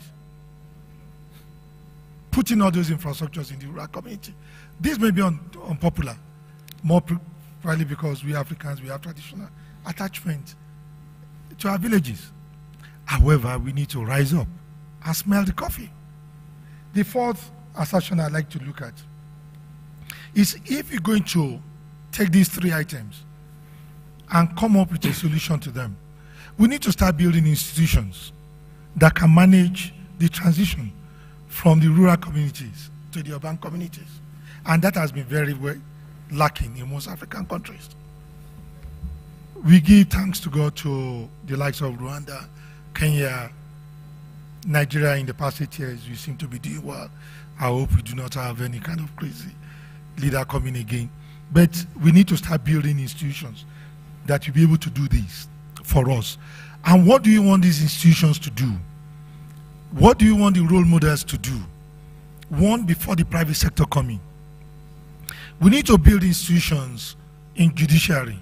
Putting all those infrastructures in the rural community. This may be unpopular, more probably because we Africans, we have traditional attachment to our villages. However, we need to rise up and smell the coffee. The fourth assertion I'd like to look at is, if you're going to take these 3 items and come up with a solution to them, we need to start building institutions that can manage the transition from the rural communities to the urban communities. And that has been very lacking in most African countries. We give thanks to God to the likes of Rwanda, Kenya, Nigeria. In the past 8 years, we seem to be doing well. I hope we do not have any kind of crazy leader coming again. But we need to start building institutions that will be able to do this for us. And what do you want these institutions to do? What do you want the role models to do? One, before the private sector come in. We need to build institutions in judiciary,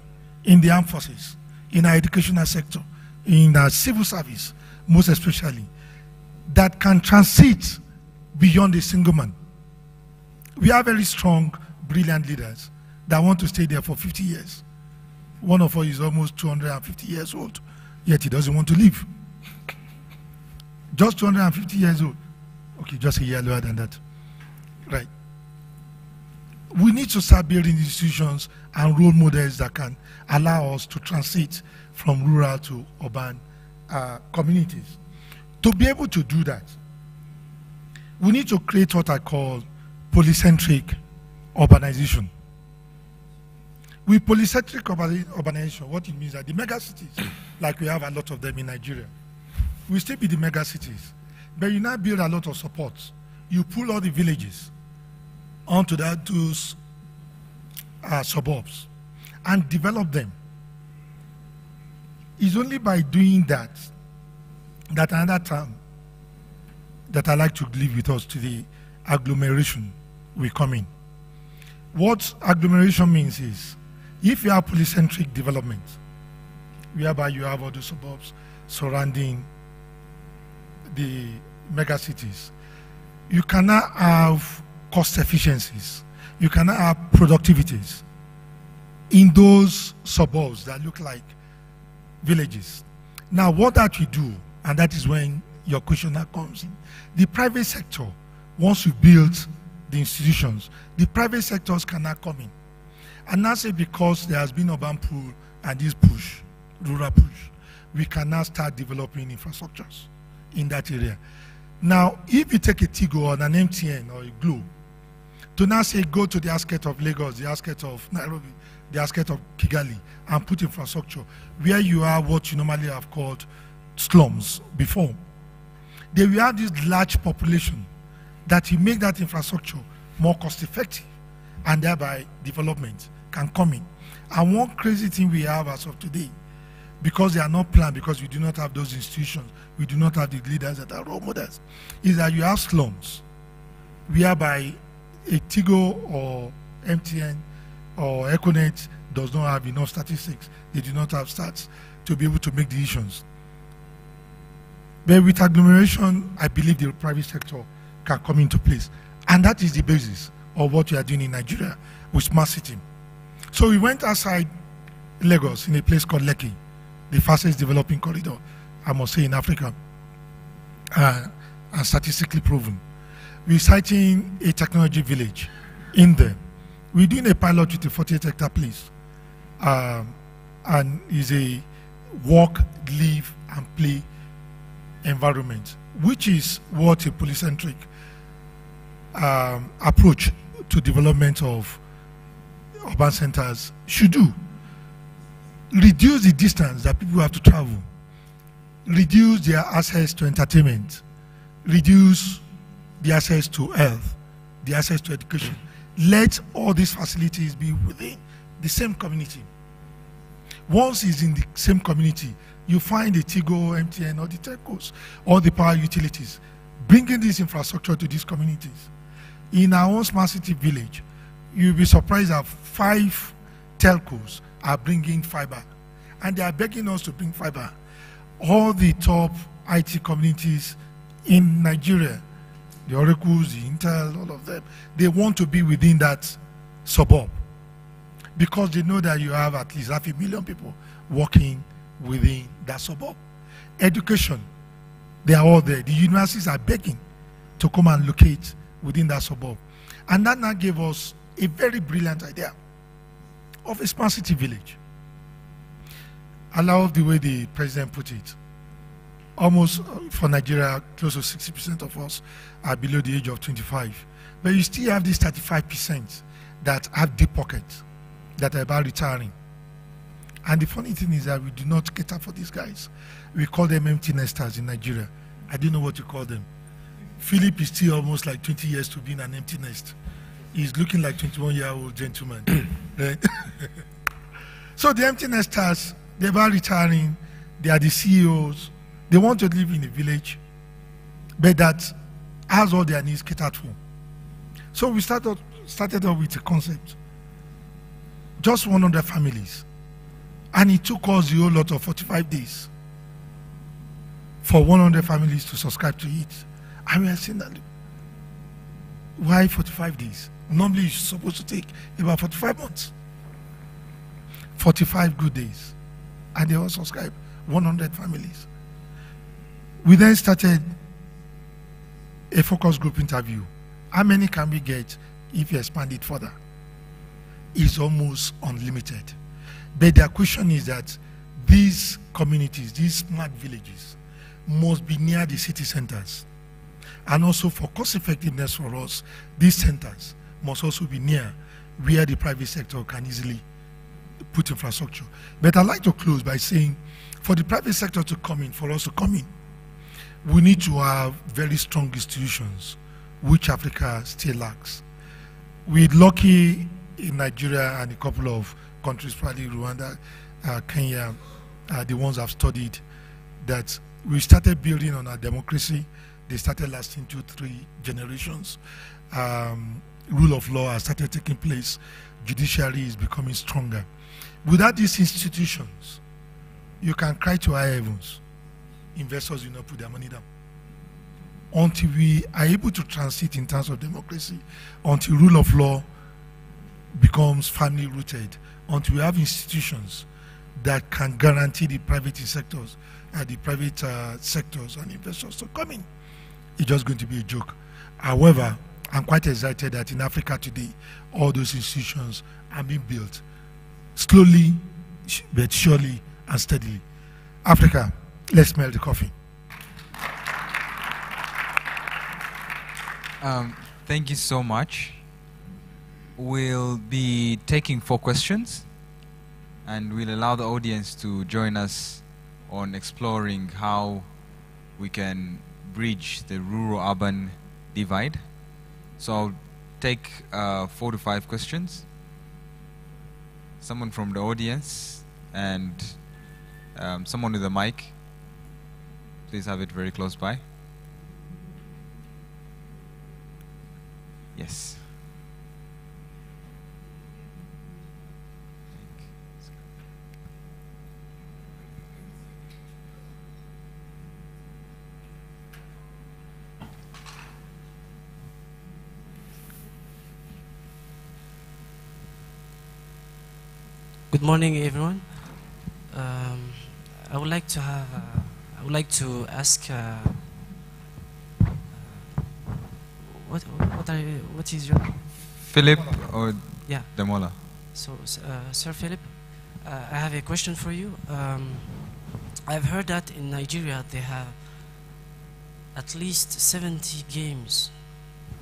in the armed forces, in our educational sector, in our civil service, most especially, that can transit beyond a single man. We are very strong, brilliant leaders that want to stay there for 50 years. One of us is almost 250 years old, yet he doesn't want to leave. Just 250 years old. Okay, just a year lower than that. Right. we need to start building institutions and role models that can allow us to transit from rural to urban communities. To be able to do that, we need to create what I call polycentric urbanization. With polycentric urbanization, what it means that the mega cities, like we have a lot of them in Nigeria, will still be the mega cities, but you now build a lot of supports. You pull all the villages onto those suburbs and develop them. It's only by doing that that another term that I like to leave with us today, agglomeration, will come in. What agglomeration means is, if you have polycentric development, whereby you have all the suburbs surrounding the megacities, you cannot have cost efficiencies, you cannot have productivities in those suburbs that look like villages. Now, what that we do, and that is when your question now comes in, the private sector, once you build the institutions, the private sectors cannot come in. And that's it, because there has been urban pull and this push, rural push, we cannot start developing infrastructures in that area. Now, if you take a Tigo or an MTN or a Glo, to now say go to the outskirts of Lagos, the outskirts of Nairobi, the outskirts of Kigali, and put infrastructure where you are what you normally have called slums before, they will have this large population that will make that infrastructure more cost effective, and thereby development can come in. And one crazy thing we have as of today, because they are not planned, because we do not have those institutions, we do not have the leaders that are role models, is that you have slums whereby a Tigo or MTN or Econet does not have enough statistics, they do not have stats to be able to make decisions. But with agglomeration, I believe the private sector can come into place. And that is the basis of what we are doing in Nigeria with smart city. So we went outside Lagos in a place called Lekki, the fastest developing corridor, I must say, in Africa, and statistically proven. We're citing a technology village in there. We're doing a pilot with a 48-hectare place, and is a work, live, and play environment, which is what a polycentric approach to development of urban centers should do. Reduce the distance that people have to travel, reduce their access to entertainment, reduce the access to health, the access to education. Let all these facilities be within the same community. Once it's in the same community, you find the Tigo, MTN, or the telcos, or the power utilities, bringing this infrastructure to these communities. In our own smart city village, you'll be surprised that 5 telcos are bringing fiber, and they are begging us to bring fiber. All the top IT communities in Nigeria, the Oracles, the Intel, all of them, they want to be within that suburb, because they know that you have at least 500,000 people working within that suburb. Education, they are all there. The universities are begging to come and locate within that suburb. And that now gave us a very brilliant idea of a smart city village. I love the way the president put it. Almost for Nigeria, close to 60% of us are below the age of 25. But you still have these 35% that have deep pockets, that are about retiring. And the funny thing is that we do not cater for these guys. We call them empty nesters in Nigeria. I don't know what you call them. Philip is still almost like 20 years to be in an empty nest. He's looking like 21-year-old gentleman. Right? So the empty nesters, they're about retiring. They are the CEOs. They want to live in a village, but that has all their needs catered for. So we started off with a concept. Just 100 families. And it took us a whole lot of 45 days for 100 families to subscribe to it. And we are saying that, why 45 days? Normally it's supposed to take about 45 months. 45 good days. And they all subscribed, 100 families. We then started a focus group interview. How many can we get if you expand it further? is almost unlimited. But the question is that these communities, these smart villages, must be near the city centers. And also for cost effectiveness for us, these centers must also be near where the private sector can easily put infrastructure. But I'd like to close by saying, for the private sector to come in, for us to come in, we need to have very strong institutions, which Africa still lacks. We're lucky in Nigeria and a couple of countries, probably Rwanda, Kenya, the ones I've studied, that we started building on our democracy. They started lasting 2-3 generations. Rule of law has started taking place. Judiciary is becoming stronger. Without these institutions, you can cry to high heavens. Investors will not put their money down. Until we are able to transit in terms of democracy, until rule of law becomes firmly rooted, until we have institutions that can guarantee the private sectors and investors to come in, it's just going to be a joke. However, I'm quite excited that in Africa today, all those institutions are being built slowly, but surely and steadily. Africa, let's smell the coffee. Thank you so much. We'll be taking 4 questions, and we'll allow the audience to join us on exploring how we can bridge the rural-urban divide. So I'll take 4 to 5 questions. Someone from the audience and someone with a mic. Please have it very close by. Yes. Good morning, everyone. I would like to ask what is your name? Philip or Yeah. Demola? So, Sir Philip, I have a question for you. I've heard that in Nigeria they have at least 70 games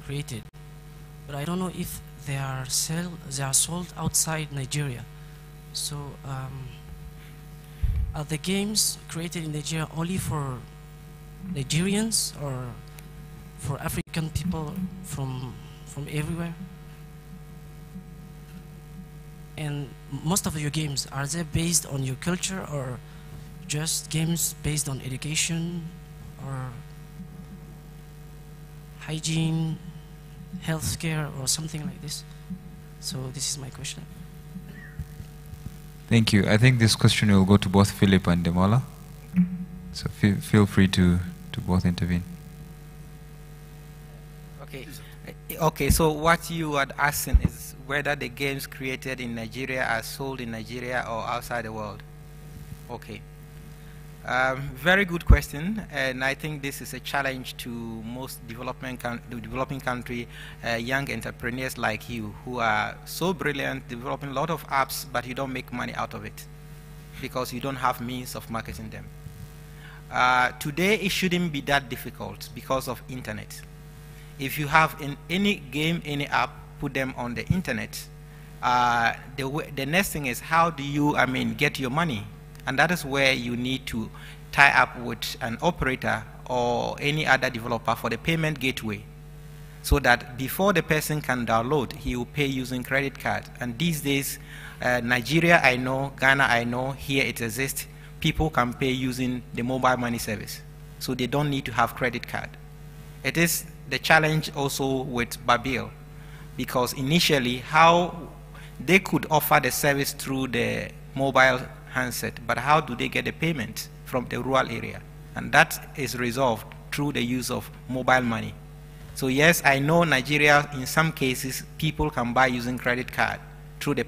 created, but I don't know if they are sold outside Nigeria. So, are the games created in Nigeria only for Nigerians or for African people from everywhere? And most of your games, are they based on your culture or just games based on education or hygiene, healthcare, or something like this? So this is my question. Thank you. I think this question will go to both Philip and Demola. So feel free to both intervene. Okay, so what you are asking is whether the games created in Nigeria are sold in Nigeria or outside the world. Okay. Very good question, and I think this is a challenge to most developing country young entrepreneurs like you who are so brilliant, developing a lot of apps, but you don't make money out of it because you don't have means of marketing them. Today, it shouldn't be that difficult because of internet. If you have in any game, any app, put them on the internet. The next thing is how do you, get your money? And that is where you need to tie up with an operator or any other developer for the payment gateway, so that before the person can download, he will pay using credit card. And these days, Nigeria, I know, Ghana, I know, here it exists. People can pay using the mobile money service, so they don't need to have credit card. It is the challenge also with Babil, because initially how they could offer the service through the mobile handset, but how do they get the payment from the rural area? And that is resolved through the use of mobile money. So yes, I know Nigeria, in some cases, people can buy using credit card through the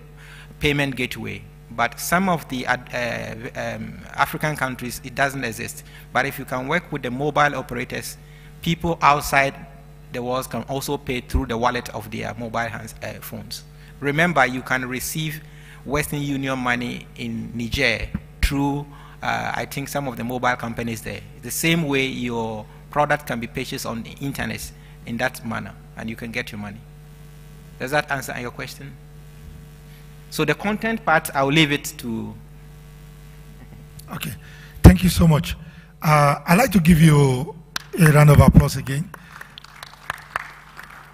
payment gateway, but some of the African countries, it doesn't exist. But if you can work with the mobile operators, people outside the world can also pay through the wallet of their mobile phones. Remember, you can receive Western Union money in Niger through, I think, some of the mobile companies there. The same way your product can be purchased on the internet in that manner, and you can get your money. Does that answer your question? So the content part, I'll leave it to... Okay, thank you so much. I'd like to give you a round of applause again.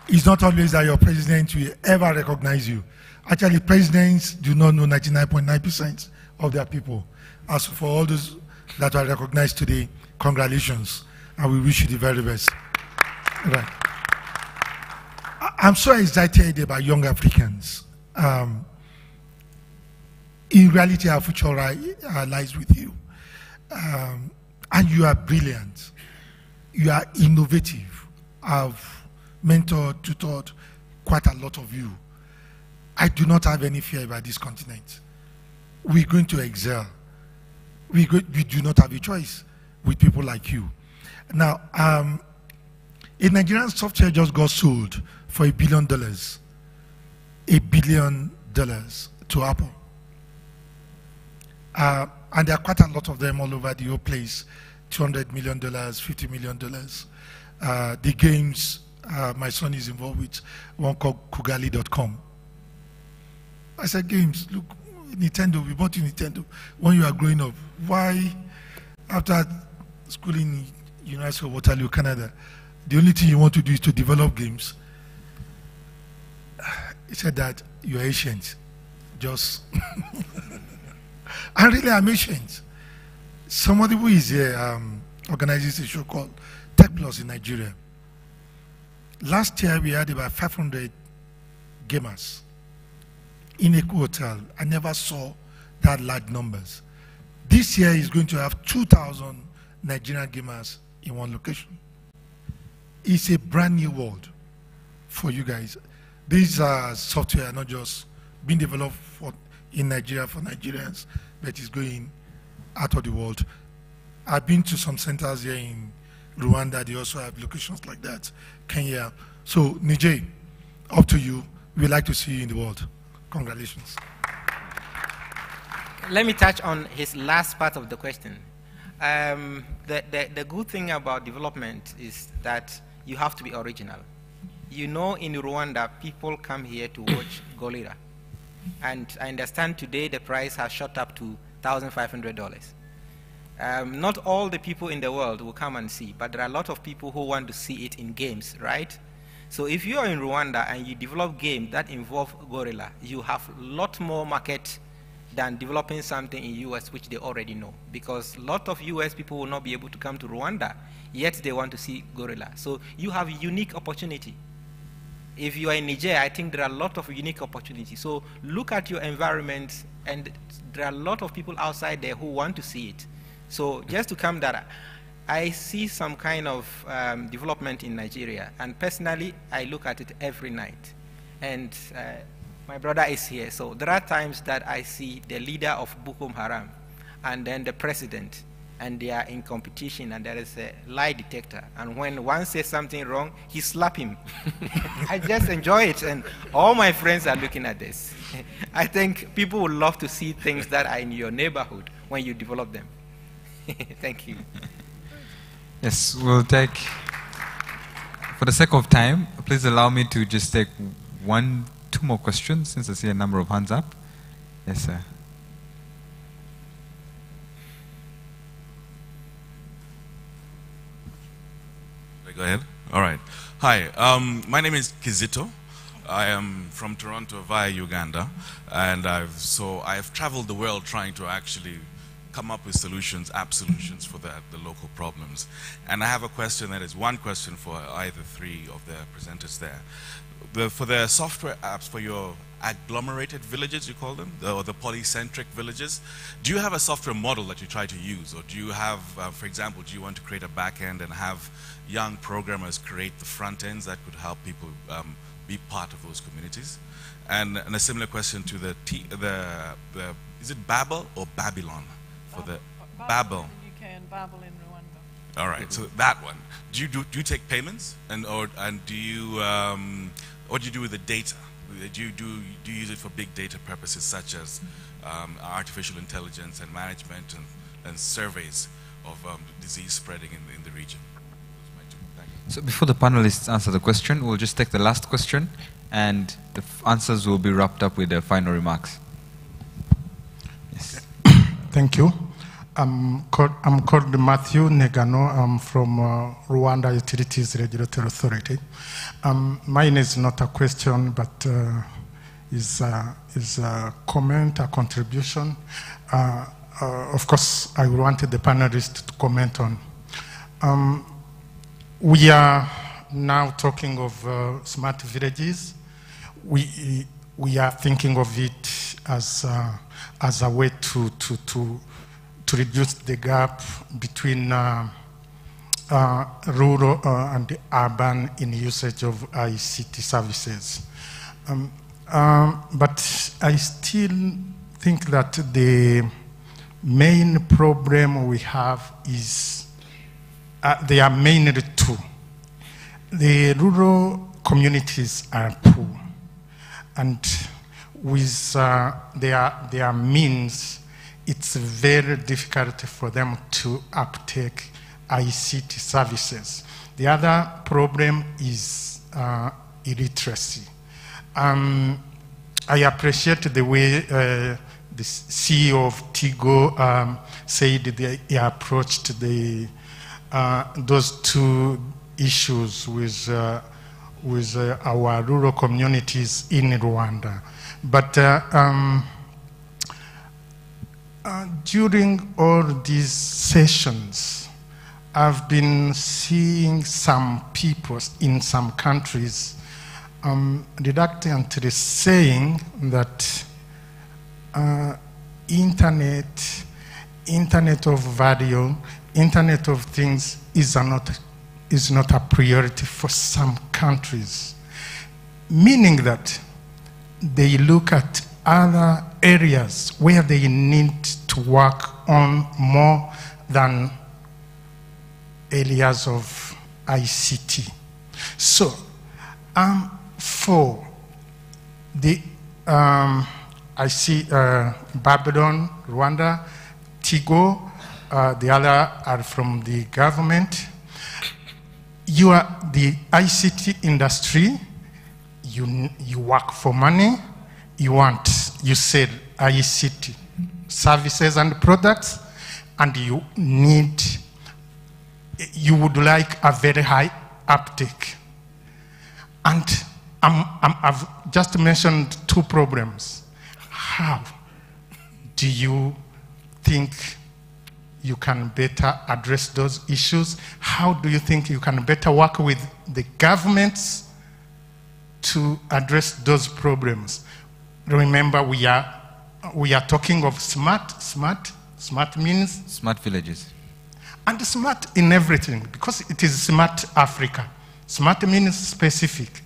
It's not always that your president will ever recognize you. Actually, presidents do not know 99.9% of their people. As for all those that are recognized today, congratulations, and we wish you the very best. Right. I'm so excited about young Africans. In reality, our future lies with you. And you are brilliant. You are innovative. I've mentored, tutored quite a lot of you. I do not have any fear about this continent. We're going to excel. We do not have a choice with people like you. Now, a Nigerian software just got sold for $1 billion. $1 billion to Apple. And there are quite a lot of them all over the whole place. $200 million, $50 million. The games my son is involved with, one called Kugali.com. I said, games, look, Nintendo, we bought you Nintendo when you are growing up. Why, after school in University of Waterloo, Canada, the only thing you want to do is to develop games? He said that you're Asians. Just... I really am Asians. Somebody who is here organizes a show called Tech Plus in Nigeria. Last year, we had about 500 gamers in a hotel. I never saw that large numbers. This year is going to have 2,000 Nigerian gamers in one location. It's a brand new world for you guys. These are software not just being developed in Nigeria for Nigerians, but it's going out of the world. I've been to some centers here in Rwanda. They also have locations like that. Kenya. So, Nijay, up to you. We'd like to see you in the world. Congratulations. Let me touch on his last part of the question. The good thing about development is that you have to be original. You know, in Rwanda, people come here to watch gorilla. And I understand today the price has shot up to $1,500. Not all the people in the world will come and see, but there are a lot of people who want to see it in games, right? So if you are in Rwanda and you develop games that involve gorilla, you have a lot more market than developing something in US which they already know, because a lot of US people will not be able to come to Rwanda, yet they want to see gorilla. So you have a unique opportunity. If you are in Niger, I think there are a lot of unique opportunities. So look at your environment, and there are a lot of people outside there who want to see it. So just to come that, I see some kind of development in Nigeria, and personally, I look at it every night. And my brother is here, so there are times that I see the leader of Boko Haram, and then the president, and they are in competition, and there is a lie detector. And when one says something wrong, he slap him. I just enjoy it, and all my friends are looking at this. I think people would love to see things that are in your neighborhood when you develop them. Thank you. Yes, we'll take, for the sake of time, please allow me to just take 1, 2 more questions, since I see a number of hands up. Yes, sir. Go ahead. All right. Hi, my name is Kizito. I am from Toronto via Uganda, and I've traveled the world trying to actually come up with solutions, app solutions for the local problems. And I have a question that is one question for either 3 of the presenters there. For the software apps for your agglomerated villages, you call them, or the polycentric villages, do you have a software model that you try to use? Or do you have, for example, do you want to create a back end and have young programmers create the front ends that could help people be part of those communities? And a similar question to is it Babel or Babylon? For the Babel. In the UK and Babel in Rwanda. All right, so that one. Do you take payments, and do you what do you do with the data do you use it for big data purposes such as artificial intelligence and management and surveys of disease spreading in the region? So before the panelists answer the question, we'll just take the last question, and the answers will be wrapped up with the final remarks. Yes. Thank you. I'm called Matthew Negano. I'm from Rwanda Utilities Regulatory Authority. Mine is not a question, but is a comment, a contribution. Of course, I wanted the panelists to comment on. We are now talking of smart villages. We are thinking of it as a way to reduce the gap between rural and urban in usage of ICT services. But I still think that the main problem we have is there are mainly two. The rural communities are poor, and with their means, it's very difficult for them to uptake ICT services. The other problem is illiteracy. I appreciate the way the CEO of Tigo said that he approached those two issues with our rural communities in Rwanda. But during all these sessions, I've been seeing some people in some countries reluctantly saying that internet of value, internet of things is not a priority for some countries, meaning that they look at other areas where they need to work on more than areas of ICT. So, for the, I see Babylon, Rwanda, Tigo, the other are from the government. You are the ICT industry, you work for money, you sell ICT services and products, and you would like a very high uptake. And I've just mentioned two problems. How do you think you can better address those issues? How do you think you can better work with the governments to address those problems? Remember, we are talking of smart means smart villages. And smart in everything, because it is smart Africa. Smart means specific.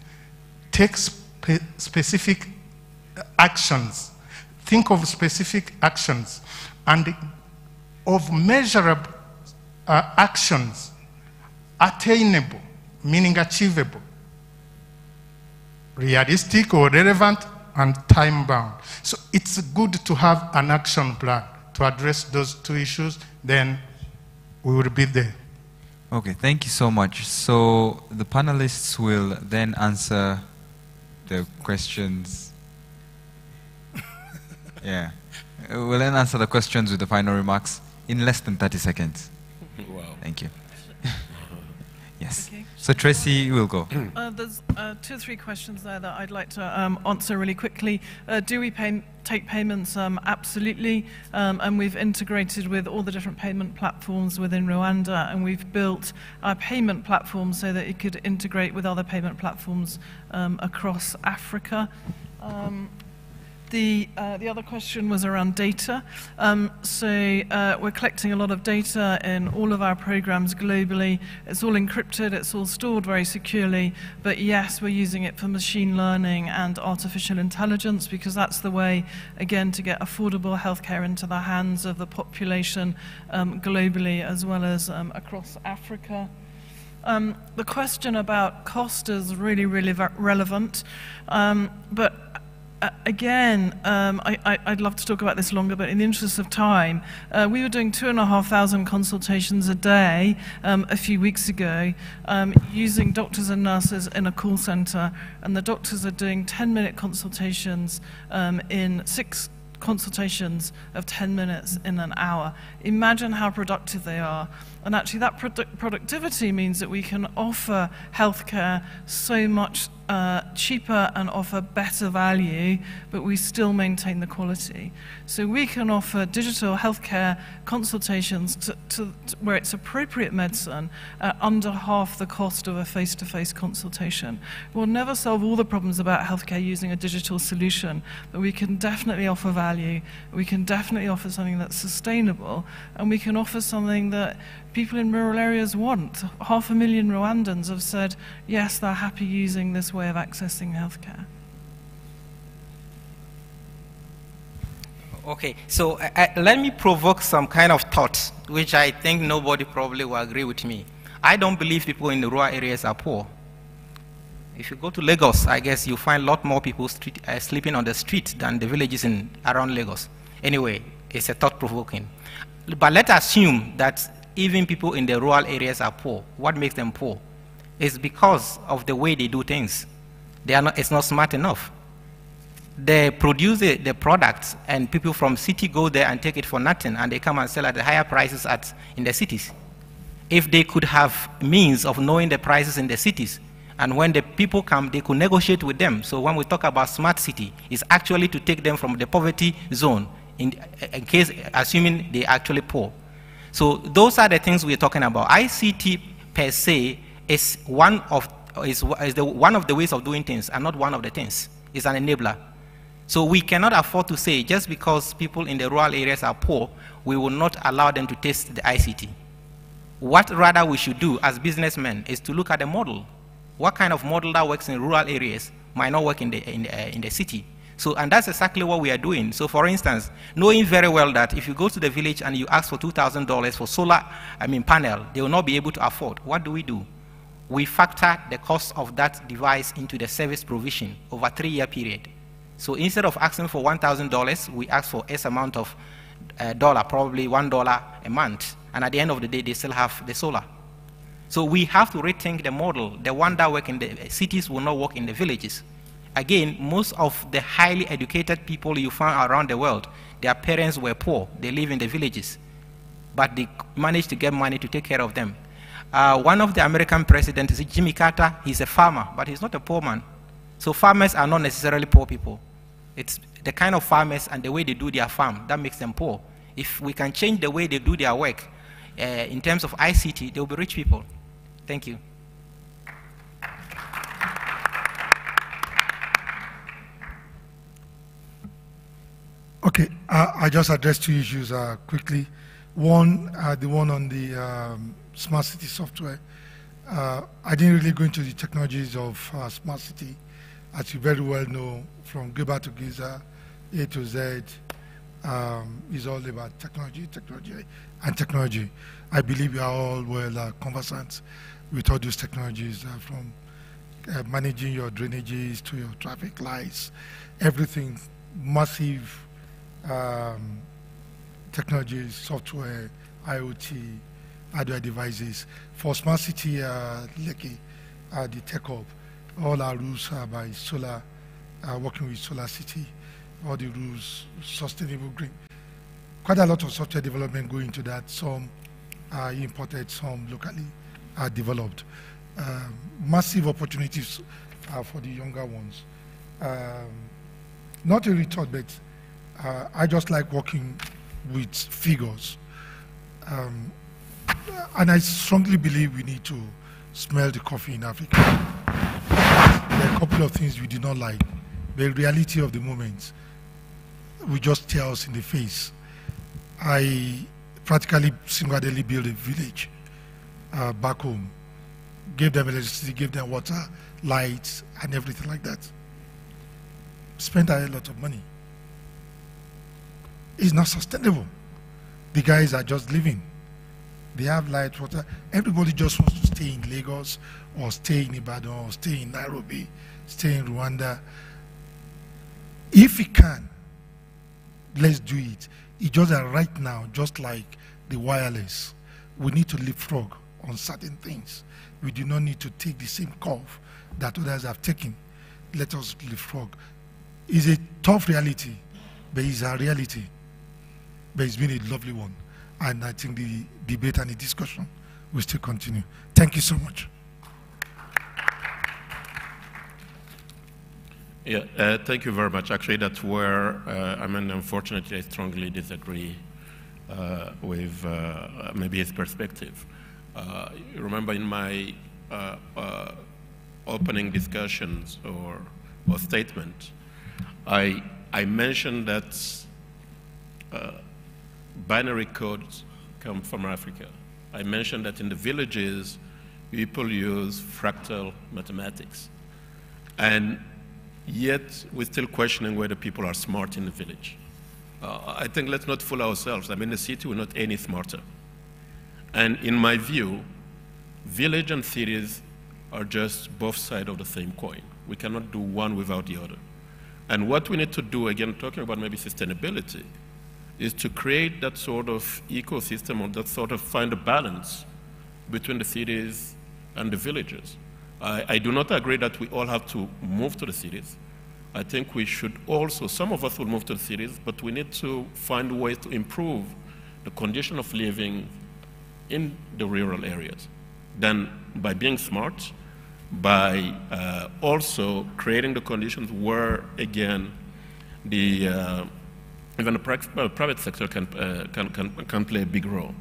Take specific actions. Think of specific actions and of measurable actions, attainable, meaning achievable, realistic or relevant, and time-bound. So it's good to have an action plan to address those two issues, then we will be there. Okay, thank you so much. So the panelists will then answer the questions. Yeah. We'll then answer the questions with the final remarks in less than 30 seconds. Wow. Thank you. Yes. Okay. So Tracy will go. There's 2 or 3 questions there that I'd like to answer really quickly. Do we take payments? Absolutely. And we've integrated with all the different payment platforms within Rwanda, and we've built our payment platform so that it could integrate with other payment platforms across Africa. The other question was around data. We're collecting a lot of data in all of our programs globally. It's all encrypted, it's all stored very securely, but yes, we're using it for machine learning and artificial intelligence, because that's the way, again, to get affordable healthcare into the hands of the population globally as well as across Africa. The question about cost is really, really relevant. But again, I'd love to talk about this longer, but in the interest of time, we were doing 2,500 consultations a day a few weeks ago using doctors and nurses in a call center, and the doctors are doing 10-minute consultations in 6 consultations of 10 minutes in an hour. Imagine how productive they are. And actually that productivity means that we can offer healthcare so much cheaper and offer better value, but we still maintain the quality. So we can offer digital healthcare consultations to where it's appropriate medicine at under half the cost of a face-to-face consultation. We'll never solve all the problems about healthcare using a digital solution, but we can definitely offer value, we can definitely offer something that's sustainable, and we can offer something that people in rural areas want. 500,000 Rwandans have said, yes, they're happy using this way of accessing healthcare. Okay, so let me provoke some kind of thoughts, which I think nobody probably will agree with me. I don't believe people in the rural areas are poor. If you go to Lagos, I guess you'll find a lot more people sleeping on the street than the villages around Lagos. Anyway, it's a thought-provoking. But let's assume that even people in the rural areas are poor. What makes them poor? It's because of the way they do things. It's not smart enough. They produce the products, and people from city go there and take it for nothing, and they come and sell at the higher prices in the cities. If they could have means of knowing the prices in the cities, and when the people come, they could negotiate with them. So when we talk about smart city, it's actually to take them from the poverty zone, in case, assuming they're actually poor. So those are the things we're talking about. ICT per se is one of the ways of doing things, and not one of the things. It's an enabler. So we cannot afford to say, just because people in the rural areas are poor, we will not allow them to taste the ICT. What rather we should do as businessmen is to look at the model. What kind of model that works in rural areas might not work in the city. So, and that's exactly what we are doing. So for instance, knowing very well that if you go to the village and you ask for $2,000 for solar, panel, they will not be able to afford. What do? We factor the cost of that device into the service provision over a 3-year period. So instead of asking for $1,000, we ask for S amount of dollar, probably $1 a month. And at the end of the day, they still have the solar. So we have to rethink the model. The one that works in the cities will not work in the villages. Again, most of the highly educated people you find around the world, their parents were poor. They live in the villages. But they managed to get money to take care of them. One of the American presidents is Jimmy Carter. He's a farmer, but he's not a poor man. So farmers are not necessarily poor people. It's the kind of farmers and the way they do their farm that makes them poor. If we can change the way they do their work in terms of ICT, they'll be rich people. Thank you. Okay, I just addressed 2 issues quickly. One, the one on the smart city software. I didn't really go into the technologies of smart city. As you very well know, from Gilbert to Giza, A to Z, is all about technology, and technology. I believe you are all well conversant with all those technologies, from managing your drainages to your traffic lights, everything, massive technologies, software, IoT, hardware devices. For Smart City Lekki, the Tech Hub, all our rules are by solar, working with Solar City, all the rules, sustainable green. Quite a lot of software development going into that. Some are imported, some locally are developed. Massive opportunities for the younger ones. Not a retort, but I just like working with figures. And I strongly believe we need to smell the coffee in Africa. There are a couple of things we do not like. The reality of the moment will just tear us in the face. I practically single-handedly built a village back home. Gave them electricity, gave them water, lights, and everything like that. Spent a lot of money. It's not sustainable. The guys are just living. They have light, water. Everybody just wants to stay in Lagos, or stay in Ibadan, or stay in Nairobi, stay in Rwanda. If we can, let's do it. It's just that right now, just like the wireless, we need to leapfrog on certain things. We do not need to take the same curve that others have taken. Let us leapfrog. It's a tough reality, but it's a reality. But it's been a lovely one. And I think the debate and the discussion will still continue. Thank you so much. Yeah, thank you very much. Actually, that's where, unfortunately, I strongly disagree with maybe his perspective. Remember in my opening discussions or statement, I mentioned that binary codes come from Africa. I mentioned that in the villages, people use fractal mathematics. And yet, we're still questioning whether people are smart in the village. I think let's not fool ourselves. I mean, the city, we're not any smarter. And in my view, village and cities are just both sides of the same coin. We cannot do one without the other. And what we need to do, again, talking about maybe sustainability, is to create that sort of ecosystem, or that sort of find a balance between the cities and the villages. I do not agree that we all have to move to the cities. I think we should also, some of us will move to the cities, but we need to find ways to improve the condition of living in the rural areas. Then by being smart, by also creating the conditions where, again, the even the private sector can play a big role.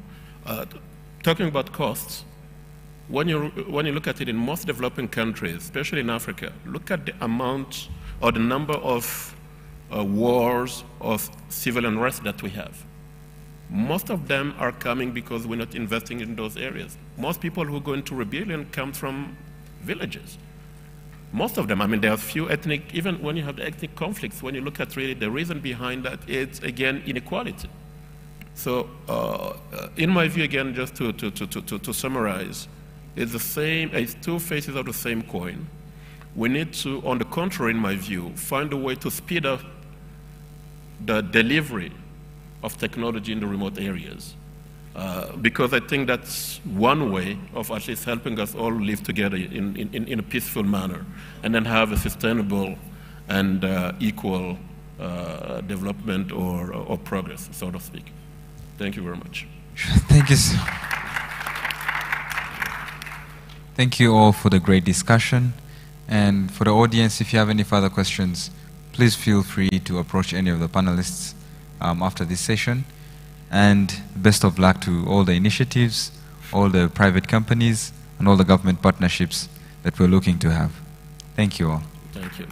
Talking about costs, when you look at it in most developing countries, especially in Africa, look at the amount or the number of wars of civil unrest that we have. Most of them are coming because we're not investing in those areas. Most people who go into rebellion come from villages. Most of them, I mean, there are few ethnic, even when you have the ethnic conflicts, when you look at really the reason behind that, it's again inequality. So in my view, again, just to summarize, it's the same, it's two faces of the same coin. We need to, on the contrary, in my view, find a way to speed up the delivery of technology in the remote areas. Because I think that's one way of at least helping us all live together in a peaceful manner, and then have a sustainable and equal development or progress, so to speak. Thank you very much. Thank you. Thank you all for the great discussion. And for the audience, if you have any further questions, please feel free to approach any of the panelists after this session. And best of luck to all the initiatives, all the private companies, and all the government partnerships that we're looking to have. Thank you all. Thank you.